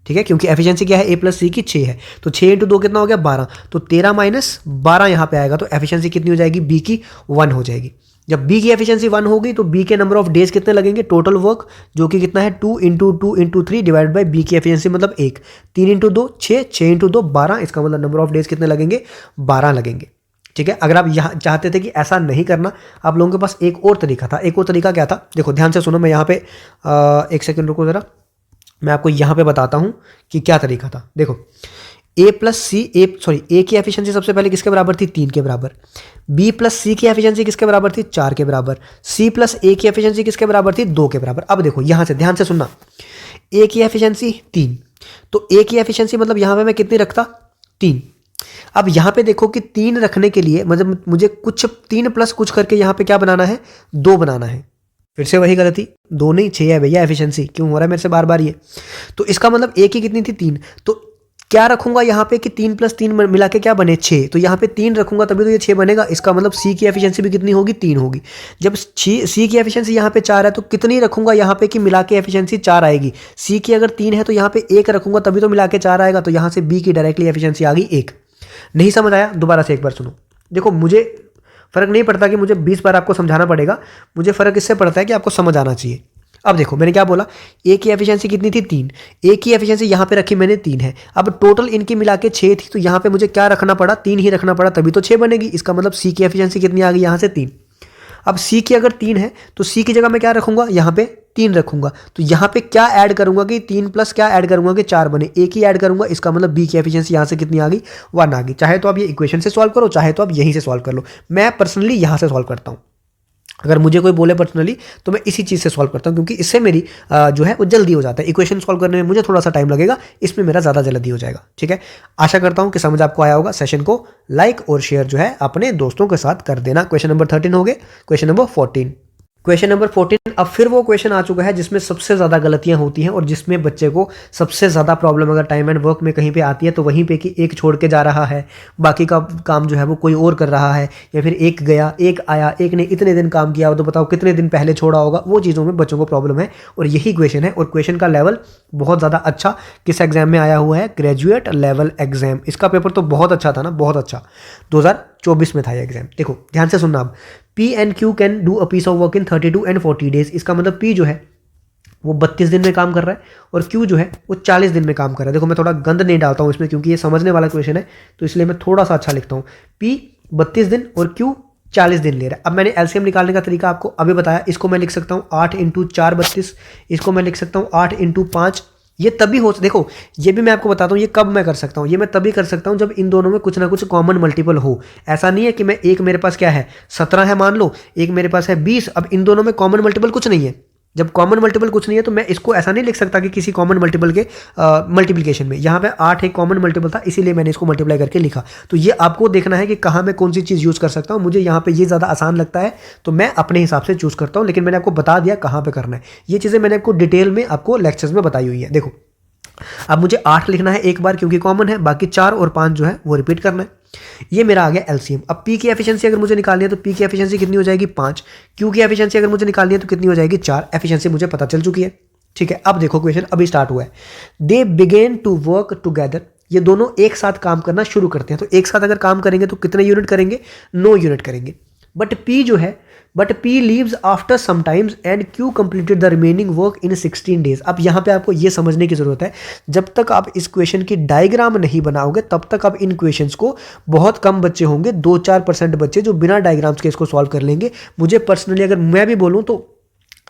ठीक है, क्योंकि एफिशिएंसी क्या है, ए प्लस सी की 6 है। तो 6 इंटू 2 कितना हो गया, 12। तो 13 माइनस 12 यहाँ पे आएगा, तो एफिशिएंसी कितनी हो जाएगी, बी की 1 हो जाएगी। जब बी की एफिशिएंसी 1 होगी तो बी के नंबर ऑफ डेज कितने लगेंगे, टोटल वर्क जो कि कितना है 2 into 2 into 3 divide by B की एफिशिएंसी मतलब 1, 3 इंटू 2 6, 6 इंटू 2 12, इसका मतलब नंबर ऑफ डेज कितने लगेंगे, 12 लगेंगे। ठीक है, अगर आप यहाँ चाहते थे कि ऐसा नहीं करना, आप लोगों के पास एक और तरीका था। एक और तरीका क्या था, देखो ध्यान से सुनो, मैं यहाँ पे एक सेकंड रुको ज़रा, मैं आपको यहाँ पे बताता हूँ कि क्या तरीका था। देखो ए प्लस सी ए की एफिशिएंसी सबसे पहले किसके बराबर थी, 3 के बराबर। बी प्लस सी की एफिशिएंसी किसके बराबर थी, 4 के बराबर। सी प्लस ए की एफिशिएंसी किसके बराबर थी, 2 के बराबर। अब देखो यहाँ से ध्यान से सुनना, ए की एफिशिएंसी 3, तो ए की एफिशिएंसी मतलब यहाँ पे मैं कितनी रखता, 3। अब यहाँ पे देखो कि 3 रखने के लिए मतलब मुझे कुछ 3 प्लस कुछ करके यहाँ पे क्या बनाना है, 2 बनाना है। फिर से वही गलती, 2 नहीं 6 है भैया एफिशिएंसी, क्यों हो रहा है मेरे से बार बार ये। तो इसका मतलब ए की कितनी थी, 3, तो क्या रखूंगा यहाँ पे कि 3 प्लस 3 मिला के क्या बने, 6, तो यहाँ पे 3 रखूंगा तभी तो ये 6 बनेगा। इसका मतलब सी की एफिशिएंसी भी कितनी होगी, 3 होगी। जब सी की एफिशिएंसी यहाँ पे 4 है तो कितनी रखूंगा यहाँ पे कि मिला के एफिशिएंसी 4 आएगी। सी की अगर 3 है तो यहाँ पे 1 रखूंगा तभी तो मिला के 4 आएगा, तो यहाँ से बी की डायरेक्टली एफिशिएंसी आ गई 1। नहीं समझ आया, दोबारा से एक बार सुनो। देखो मुझे फ़र्क नहीं पड़ता कि मुझे 20 बार आपको समझाना पड़ेगा, मुझे फ़र्क इससे पड़ता है कि आपको समझ आना चाहिए। अब देखो मैंने क्या बोला, ए की एफिशिएंसी कितनी थी, 3। ए की एफिशिएंसी यहाँ पे रखी मैंने 3 है। अब टोटल इनकी मिला के 6 थी, तो यहाँ पे मुझे क्या रखना पड़ा, 3 ही रखना पड़ा, तभी तो 6 बनेगी। इसका मतलब सी की एफिशिएंसी कितनी आ गई, यहाँ से 3। अब सी की अगर 3 है तो सी की जगह मैं क्या रखूंगा, यहाँ पे 3 रखूंगा। तो यहाँ पे क्या ऐड करूंगा कि 3 प्लस क्या ऐड करूंगा कि 4 बने, एक ही ऐड करूंगा। इसका मतलब बी की एफिशिएंसी यहाँ से कितनी आ गई, 1 आ गई। चाहे तो आप ये इक्वेशन से सॉल्व करो, चाहे तो आप यहीं से सॉल्व कर लो। मैं पर्सनली यहाँ से सॉल्व करता हूँ। अगर मुझे कोई बोले पर्सनली तो मैं इसी चीज़ से सॉल्व करता हूँ, क्योंकि इससे मेरी जो है वो जल्दी हो जाता है। इक्वेशन सॉल्व करने में मुझे थोड़ा सा टाइम लगेगा, इसमें मेरा ज़्यादा जल्दी हो जाएगा। ठीक है, आशा करता हूँ कि समझ आपको आया होगा। सेशन को लाइक और शेयर जो है अपने दोस्तों के साथ कर देना। क्वेश्चन नंबर 13 हो गए, क्वेश्चन नंबर 14। क्वेश्चन नंबर 14, अब फिर वो क्वेश्चन आ चुका है जिसमें सबसे ज़्यादा गलतियां होती हैं और जिसमें बच्चे को सबसे ज़्यादा प्रॉब्लम अगर टाइम एंड वर्क में कहीं पे आती है तो वहीं पे कि एक छोड़ के जा रहा है, बाकी का काम जो है वो कोई और कर रहा है, या फिर एक गया एक आया, एक ने इतने दिन काम किया तो बताओ कितने दिन पहले छोड़ा होगा। वो चीज़ों में बच्चों को प्रॉब्लम है और यही क्वेश्चन है। और क्वेश्चन का लेवल बहुत ज़्यादा अच्छा किस एग्जाम में आया हुआ है, ग्रेजुएट लेवल एग्जाम। इसका पेपर तो बहुत अच्छा था ना, बहुत अच्छा, 2024 में था ये एग्जाम। देखो ध्यान से सुनना, अब P and Q can do a piece of work in 32 and 40 days. इसका मतलब P जो है वो 32 दिन में काम कर रहा है और Q जो है वो 40 दिन में काम कर रहा है। देखो मैं थोड़ा गंद नहीं डालता हूँ इसमें, क्योंकि ये समझने वाला क्वेश्चन है, तो इसलिए मैं थोड़ा सा अच्छा लिखता हूँ। P 32 दिन और Q 40 दिन ले रहा है। अब मैंने एलसीएम निकालने का तरीका आपको अभी बताया। इसको मैं लिख सकता हूँ 8 इंटू 4 32, इसको मैं लिख सकता हूँ 8 इंटू 5। ये तभी हो, देखो ये भी मैं आपको बताता हूँ ये कब मैं कर सकता हूँ, ये मैं तभी कर सकता हूँ जब इन दोनों में कुछ ना कुछ कॉमन मल्टीपल हो। ऐसा नहीं है कि मैं एक मेरे पास क्या है 17 है मान लो, एक मेरे पास है 20, अब इन दोनों में कॉमन मल्टीपल कुछ नहीं है। जब कॉमन मल्टीपल कुछ नहीं है तो मैं इसको ऐसा नहीं लिख सकता कि किसी कॉमन मल्टीपल के मल्टीप्लिकेशन में। यहाँ पे 8 एक कॉमन मल्टीपल था, इसीलिए मैंने इसको मल्टीप्लाई करके लिखा। तो ये आपको देखना है कि कहाँ मैं कौन सी चीज़ यूज़ कर सकता हूँ। मुझे यहाँ पे ये ज़्यादा आसान लगता है तो मैं अपने हिसाब से चूज़ करता हूँ, लेकिन मैंने आपको बता दिया कहाँ पर करना है। ये चीज़ें मैंने आपको डिटेल में आपको लेक्चर्स में बताई हुई है। देखो अब मुझे 8 लिखना है एक बार क्योंकि कॉमन है, बाकी 4 और 5 जो है वो रिपीट करना है। ये मेरा आ गया एलसीएम। अब P की एफिशिएंसी अगर मुझे निकालनी है तो P की एफिशिएंसी कितनी हो जाएगी 5, Q की एफिशिएंसी अगर मुझे निकालनी है तो कितनी हो जाएगी 4। एफिशिएंसी मुझे पता चल चुकी है। ठीक है, अब देखो क्वेश्चन अभी स्टार्ट हुआ है। दे बिगेन टू वर्क टुगेदर, ये दोनों एक साथ काम करना शुरू करते हैं। तो एक साथ अगर काम करेंगे तो कितने यूनिट करेंगे, 9 यूनिट करेंगे। बट P जो है P leaves after some times and Q completed the remaining work in 16 days। अब यहाँ पे आपको ये समझने की ज़रूरत है, जब तक आप इस क्वेश्चन की डायग्राम नहीं बनाओगे तब तक आप इन क्वेश्चंस को, बहुत कम बच्चे होंगे, 2-4% बच्चे जो बिना डायग्राम्स के इसको सॉल्व कर लेंगे। मुझे पर्सनली अगर मैं भी बोलूँ तो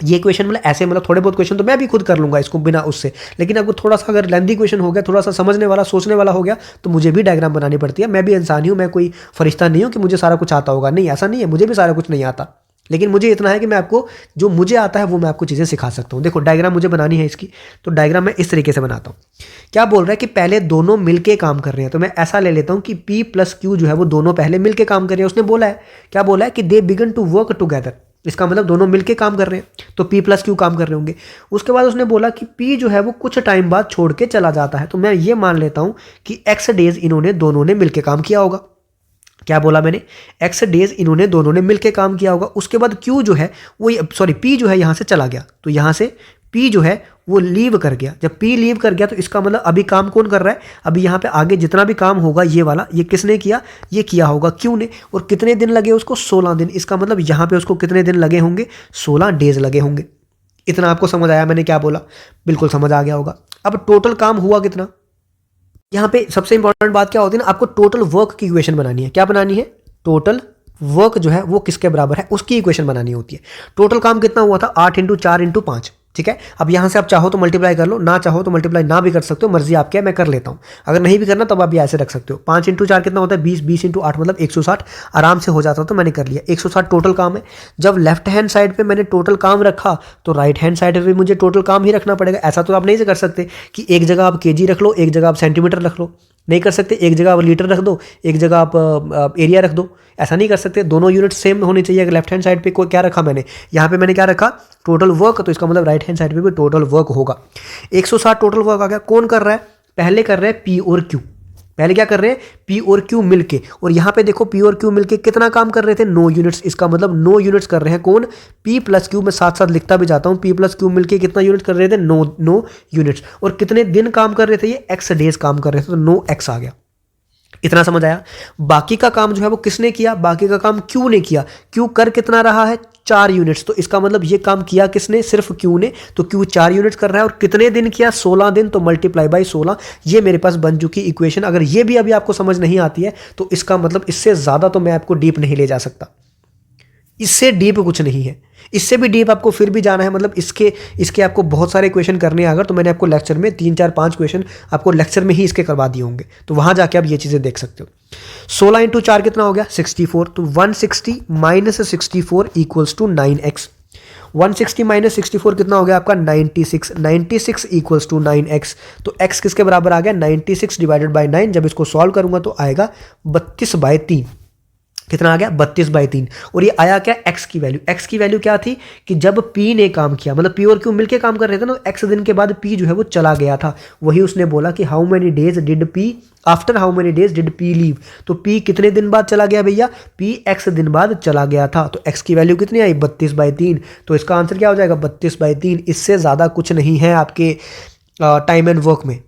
ये क्वेश्चन मतलब ऐसे मतलब थोड़े बहुत क्वेश्चन तो मैं भी खुद कर लूँगा इसको बिना उससे, लेकिन आपको थोड़ा सा अगर लेंथी क्वेश्चन हो गया, थोड़ा सा समझने वाला सोचने वाला हो गया तो मुझे भी डायग्राम बनानी पड़ती है। मैं भी इंसान ही हूँ, मैं कोई फरिश्ता नहीं हूँ कि मुझे सारा कुछ आता होगा, नहीं ऐसा नहीं है, मुझे भी सारा कुछ नहीं आता। लेकिन मुझे इतना है कि मैं आपको जो मुझे आता है वो मैं आपको चीज़ें सिखा सकता हूँ। देखो डायग्राम मुझे बनानी है इसकी, तो डायग्राम मैं इस तरीके से बनाता हूँ। क्या बोल रहा है कि पहले दोनों मिलके काम कर रहे हैं, तो मैं ऐसा ले लेता हूँ कि P प्लस Q जो है वो दोनों पहले मिलके काम कर रहे हैं। उसने बोला है, क्या बोला है कि they began to work together, इसका मतलब दोनों मिलके काम कर रहे हैं, तो P प्लस Q काम कर रहे होंगे। उसके बाद उसने बोला कि P जो है वो कुछ टाइम बाद छोड़ के चला जाता है, तो मैं ये मान लेता हूँ कि X डेज इन्होंने दोनों ने मिलके काम किया होगा। क्या बोला मैंने, X डेज इन्होंने दोनों ने मिलके काम किया होगा। उसके बाद Q जो है वो P जो है यहाँ से चला गया, तो यहाँ से पी जो है वो लीव कर गया। जब पी लीव कर गया तो इसका मतलब अभी काम कौन कर रहा है, अभी यहाँ पे आगे जितना भी काम होगा ये वाला, ये किसने किया, ये किया होगा क्यू ने। और कितने दिन लगे उसको, 16 दिन। इसका मतलब यहाँ पे उसको कितने दिन लगे होंगे, 16 डेज लगे होंगे। इतना आपको समझ आया मैंने क्या बोला, बिल्कुल समझ आ गया होगा। अब टोटल काम हुआ कितना, यहाँ पे सबसे इंपॉर्टेंट बात क्या होती है ना, आपको टोटल वर्क की इक्वेशन बनानी है। क्या बनानी है, टोटल वर्क जो है वो किसके बराबर है उसकी इक्वेशन बनानी होती है। टोटल काम कितना हुआ था, 8 × 4 × 5, ठीक है। अब यहाँ से आप चाहो तो मल्टीप्लाई कर लो, ना चाहो तो मल्टीप्लाई ना भी कर सकते हो, मर्जी आपकी है, मैं कर लेता हूँ। अगर नहीं भी करना तब आप भी ऐसे रख सकते हो। 5 × 4 कितना होता है, 20, 20 × 8 मतलब 160, आराम से हो जाता, तो मैंने कर लिया। 160 टोटल काम है। जब लेफ्ट हैंड साइड पे मैंने टोटल काम रखा तो राइट हैंड साइड पे मुझे टोटल काम ही रखना पड़ेगा। ऐसा तो आप नहीं कर सकते कि एक जगह आप केजी रख लो, एक जगह आप सेंटीमीटर रख लो, नहीं कर सकते। एक जगह आप लीटर रख दो, एक जगह आप एरिया रख दो, ऐसा नहीं कर सकते। दोनों यूनिट सेम होनी चाहिए। अगर लेफ्ट हैंड साइड पे क्या रखा मैंने, यहाँ पे मैंने क्या रखा, टोटल वर्क, तो इसका मतलब राइट हैंड साइड पे भी टोटल वर्क होगा। 160 टोटल वर्क आ गया। कौन कर रहा है, पहले कर रहे हैं पी और क्यू। पहले क्या कर रहे हैं, पी और क्यू मिलके। और यहाँ पे देखो पी और क्यू मिलके कितना काम कर रहे थे, 9 यूनिट्स। इसका मतलब 9 यूनिट्स कर रहे हैं कौन, पी प्लस क्यू। मैं साथ साथ लिखता भी जाता हूँ, पी प्लस क्यू मिलके कितना यूनिट कर रहे थे, 9 यूनिट्स। और कितने दिन काम कर रहे थे, ये एक्स डेज काम कर रहे थे, तो 9x आ गया। इतना समझ आया। बाकी का काम जो है वो किसने किया, बाकी का काम क्यू ने किया। क्यू कर कितना रहा है, 4 यूनिट्स। तो इसका मतलब ये काम किया किसने, सिर्फ क्यू ने। तो क्यू 4 यूनिट्स कर रहा है और कितने दिन किया, 16 दिन। तो मल्टीप्लाई बाई 16, ये मेरे पास बन चुकी इक्वेशन। अगर ये भी अभी आपको समझ नहीं आती है तो इसका मतलब इससे ज़्यादा तो मैं आपको डीप नहीं ले जा सकता। इससे डीप कुछ नहीं है, इससे भी डीप आपको फिर भी जाना है, मतलब इसके आपको बहुत सारे क्वेश्चन करने हैं। अगर तो मैंने आपको लेक्चर में 3, 4, 5 क्वेश्चन आपको लेक्चर में ही इसके करवा दिए होंगे, तो वहां जाके आप ये चीज़ें देख सकते हो। 16 × 4 कितना हो गया, 64। तो 160 - 64 = 9x। 160 - 64 कितना हो गया आपका, 96। 96 = 9x। तो x किसके बराबर आ गया, 96 / 9। जब इसको सॉल्व करूंगा तो आएगा 32/3। कितना आ गया, 32/3। और ये आया क्या, x की वैल्यू। x की वैल्यू क्या थी कि जब p ने काम किया, मतलब p और q मिलके काम कर रहे थे ना, x दिन के बाद p जो है वो चला गया था। वही उसने बोला कि how many days did p, after how many days did p leave. तो p कितने दिन बाद चला गया भैया, p x दिन बाद चला गया था। तो x की वैल्यू कितनी आई, 32/3। तो इसका आंसर क्या हो जाएगा, 32/3। इससे ज़्यादा कुछ नहीं है आपके टाइम एंड वर्क में।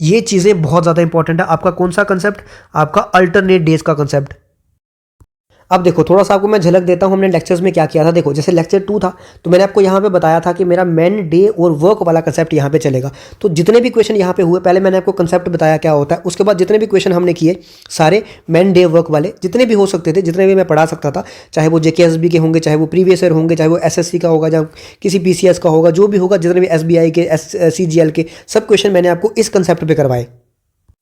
ये चीज़ें बहुत ज़्यादा इंपॉर्टेंट है। आपका कौन सा कंसेप्ट, आपका अल्टरनेट डेज का कंसेप्ट। अब देखो थोड़ा सा आपको मैं झलक देता हूँ हमने लेक्चर्स में क्या किया था। देखो जैसे लेक्चर 2 था तो मैंने आपको यहाँ पे बताया था कि मेरा मैन डे और वर्क वाला कंसेप्ट यहाँ पे चलेगा। तो जितने भी क्वेश्चन यहाँ पे हुए, पहले मैंने आपको कंसेप्ट बताया क्या होता है, उसके बाद जितने भी क्वेश्चन हमने किए सारे मैन डे वर्क वाले, जितने भी हो सकते थे, जितने भी मैं पढ़ा सकता था, चाहे वो जेकेएसबी के होंगे, चाहे वो प्रीवियस ईयर होंगे, चाहे वो एसएससी का होगा, चाहे किसी पीसीएस का होगा, जो भी होगा, जितने भी एसबीआई के, सीजीएल के, सब क्वेश्चन मैंने आपको इस कंसेप्ट पे करवाए।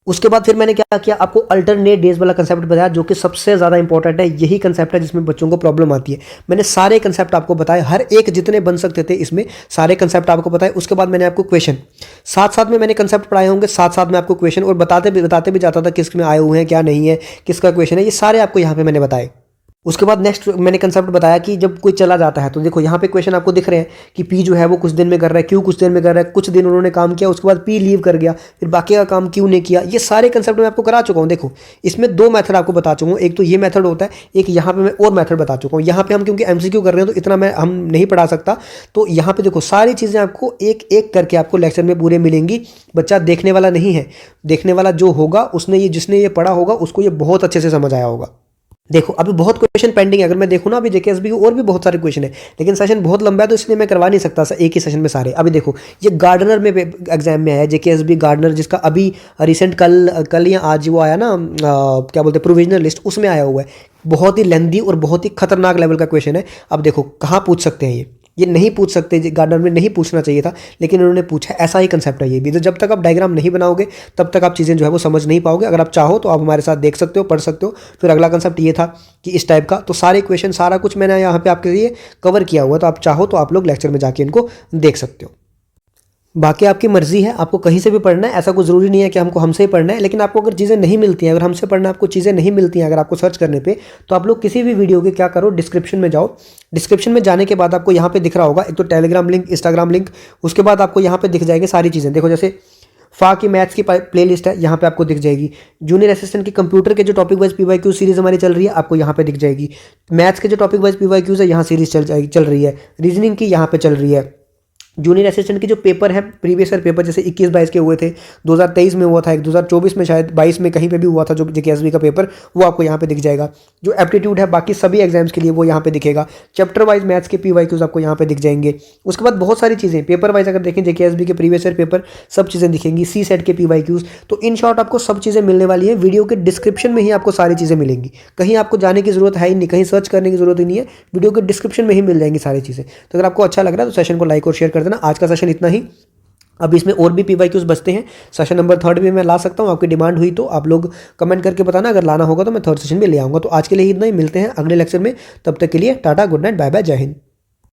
उसके बाद फिर मैंने क्या किया, आपको अल्टरनेट डेज वाला कंसेप्ट बताया, जो कि सबसे ज़्यादा इंपॉर्टेंट है। यही कंसेप्ट है जिसमें बच्चों को प्रॉब्लम आती है। मैंने सारे कंसेप्ट आपको बताए, हर एक जितने बन सकते थे इसमें सारे कंसेप्ट आपको बताए। उसके बाद मैंने आपको क्वेश्चन साथ साथ में मैंने कंसेप्ट पढ़ाए होंगे, साथ साथ में आपको क्वेश्चन और बताते भी जाता था किस में आए हुए हैं, क्या नहीं है, किसका क्वेश्चन है, ये सारे आपको यहाँ पर मैंने बताए। उसके बाद नेक्स्ट मैंने कंसेप्ट बताया कि जब कोई चला जाता है तो देखो यहाँ पे क्वेश्चन आपको दिख रहे हैं कि पी जो है वो कुछ दिन में कर रहा है, क्यू कुछ दिन में कर रहा है, कुछ दिन उन्होंने काम किया, उसके बाद पी लीव कर गया, फिर बाकी का काम क्यू ने किया। ये सारे कंसेप्ट मैं आपको करा चुका हूँ। देखो इसमें 2 मेथड आपको बता चुका हूँ, एक तो ये मेथड होता है, एक यहाँ पे मैं और मेथड बता चुका हूँ। यहाँ पे हम क्योंकि एमसीक्यू कर रहे हैं तो इतना हम नहीं पढ़ा सकता, तो यहाँ पे देखो सारी चीज़ें आपको एक एक करके आपको लेक्चर में पूरे मिलेंगी। बच्चा देखने वाला नहीं है, देखने वाला जो होगा उसने जिसने ये पढ़ा होगा उसको ये बहुत अच्छे से समझ आया होगा। देखो अभी बहुत क्वेश्चन पेंडिंग है। अगर मैं देखूँ ना अभी जेकेएसबी और भी बहुत सारे क्वेश्चन है, लेकिन सेशन बहुत लंबा है तो इसलिए मैं करवा नहीं सकता एक ही सेशन में सारे। अभी देखो ये गार्डनर में एग्जाम में आया, जेकेएसबी गार्डनर, जिसका अभी रिसेंट कल या आज वो आया ना, क्या बोलते हैं, प्रोविजनल लिस्ट, उसमें आया हुआ है। बहुत ही लेंदी और बहुत ही खतरनाक लेवल का क्वेश्चन है। अब देखो कहाँ पूछ सकते हैं ये नहीं पूछ सकते, गार्डनर में नहीं पूछना चाहिए था, लेकिन उन्होंने पूछा। ऐसा ही कंसेप्ट है ये भी। तो जब तक आप डायग्राम नहीं बनाओगे तब तक आप चीज़ें जो है वो समझ नहीं पाओगे। अगर आप चाहो तो आप हमारे साथ देख सकते हो, पढ़ सकते हो। फिर अगला कंसेप्ट ये था कि इस टाइप का, तो सारे क्वेश्चन सारा कुछ मैंने यहाँ पे आपके लिए कवर किया हुआ है। तो आप चाहो तो आप लोग लेक्चर में जाके इनको देख सकते हो। बाकी आपकी मर्जी है, आपको कहीं से भी पढ़ना है, ऐसा कोई ज़रूरी नहीं है कि हमसे ही पढ़ना है। लेकिन आपको अगर चीज़ें नहीं मिलती हैं, अगर हमसे पढ़ना आपको चीज़ें नहीं मिलती हैं अगर आपको सर्च करने पे, तो आप लोग किसी भी वीडियो के क्या करो, डिस्क्रिप्शन में जाओ। डिस्क्रिप्शन में जाने के बाद आपको यहाँ पे दिख रहा होगा एक तो टेलीग्राम लिंक, इंस्टाग्राम लिंक, उसके बाद आपको यहाँ पे दिख जाएगी सारी चीज़ें। देखो जैसे फा की मैथ्स की प्लेलिस्ट है, यहाँ पे आपको दिख जाएगी। जूनियर असिस्टेंट की कंप्यूटर के जो टॉपिक वाइज पीवाईक्यू सीरीज हमारी चल रही है, आपको यहाँ पे दिख जाएगी। मैथ्स के जो टॉपिक वाइज पीवाईक्यूज है, यहाँ सीरीज चल रही है। रीजनिंग की यहाँ पे चल रही है। जूनियर असिस्टेंट के जो पेपर है प्रीवियस ईयर पेपर जैसे 21-22 के हुए थे, 2023 में हुआ था एक, 2024 में शायद 22 में कहीं पे भी हुआ था जो जेकेएसबी का पेपर, वो आपको यहाँ पे दिख जाएगा। जो एप्टीट्यूड है बाकी सभी एग्जाम्स के लिए वो यहाँ पे दिखेगा। चैप्टर वाइज मैथ्स के पीवाईक्यूज आपको यहाँ पे दिख जाएंगे। उसके बाद बहुत सारी चीज़ें पेपर वाइज अगर देखें जेकेएसबी के प्रीवियस ईयर पेपर सब चीज़ें दिखेंगी, सी सेट के पीवाईक्यूज। तो इन शॉर्ट आपको सब चीज़ें मिलने वाली है। वीडियो के डिस्क्रिप्शन में ही आपको सारी चीज़ें मिलेंगी, कहीं आपको जाने की जरूरत है ही नहीं, कहीं सर्च करने की जरूरत ही नहीं है, वीडियो के डिस्क्रिप्शन में ही मिल जाएंगी सारी चीज़ें। तो अगर आपको अच्छा लग रहा है तो सेशन को लाइक और शेयर कर देना। आज का सेशन इतना ही। अब इसमें और भी पीवाईक्यूज बचते हैं, सेशन नंबर 3 में मैं ला सकता हूँ, आपकी डिमांड हुई तो आप लोग कमेंट करके बताना, अगर लाना होगा तो मैं 3rd सेशन में ले आऊँगा। तो आज के लिए इतना ही, मिलते हैं अगले लेक्चर में, तब तक के लिए tata, good night, bye bye, जय हिंद।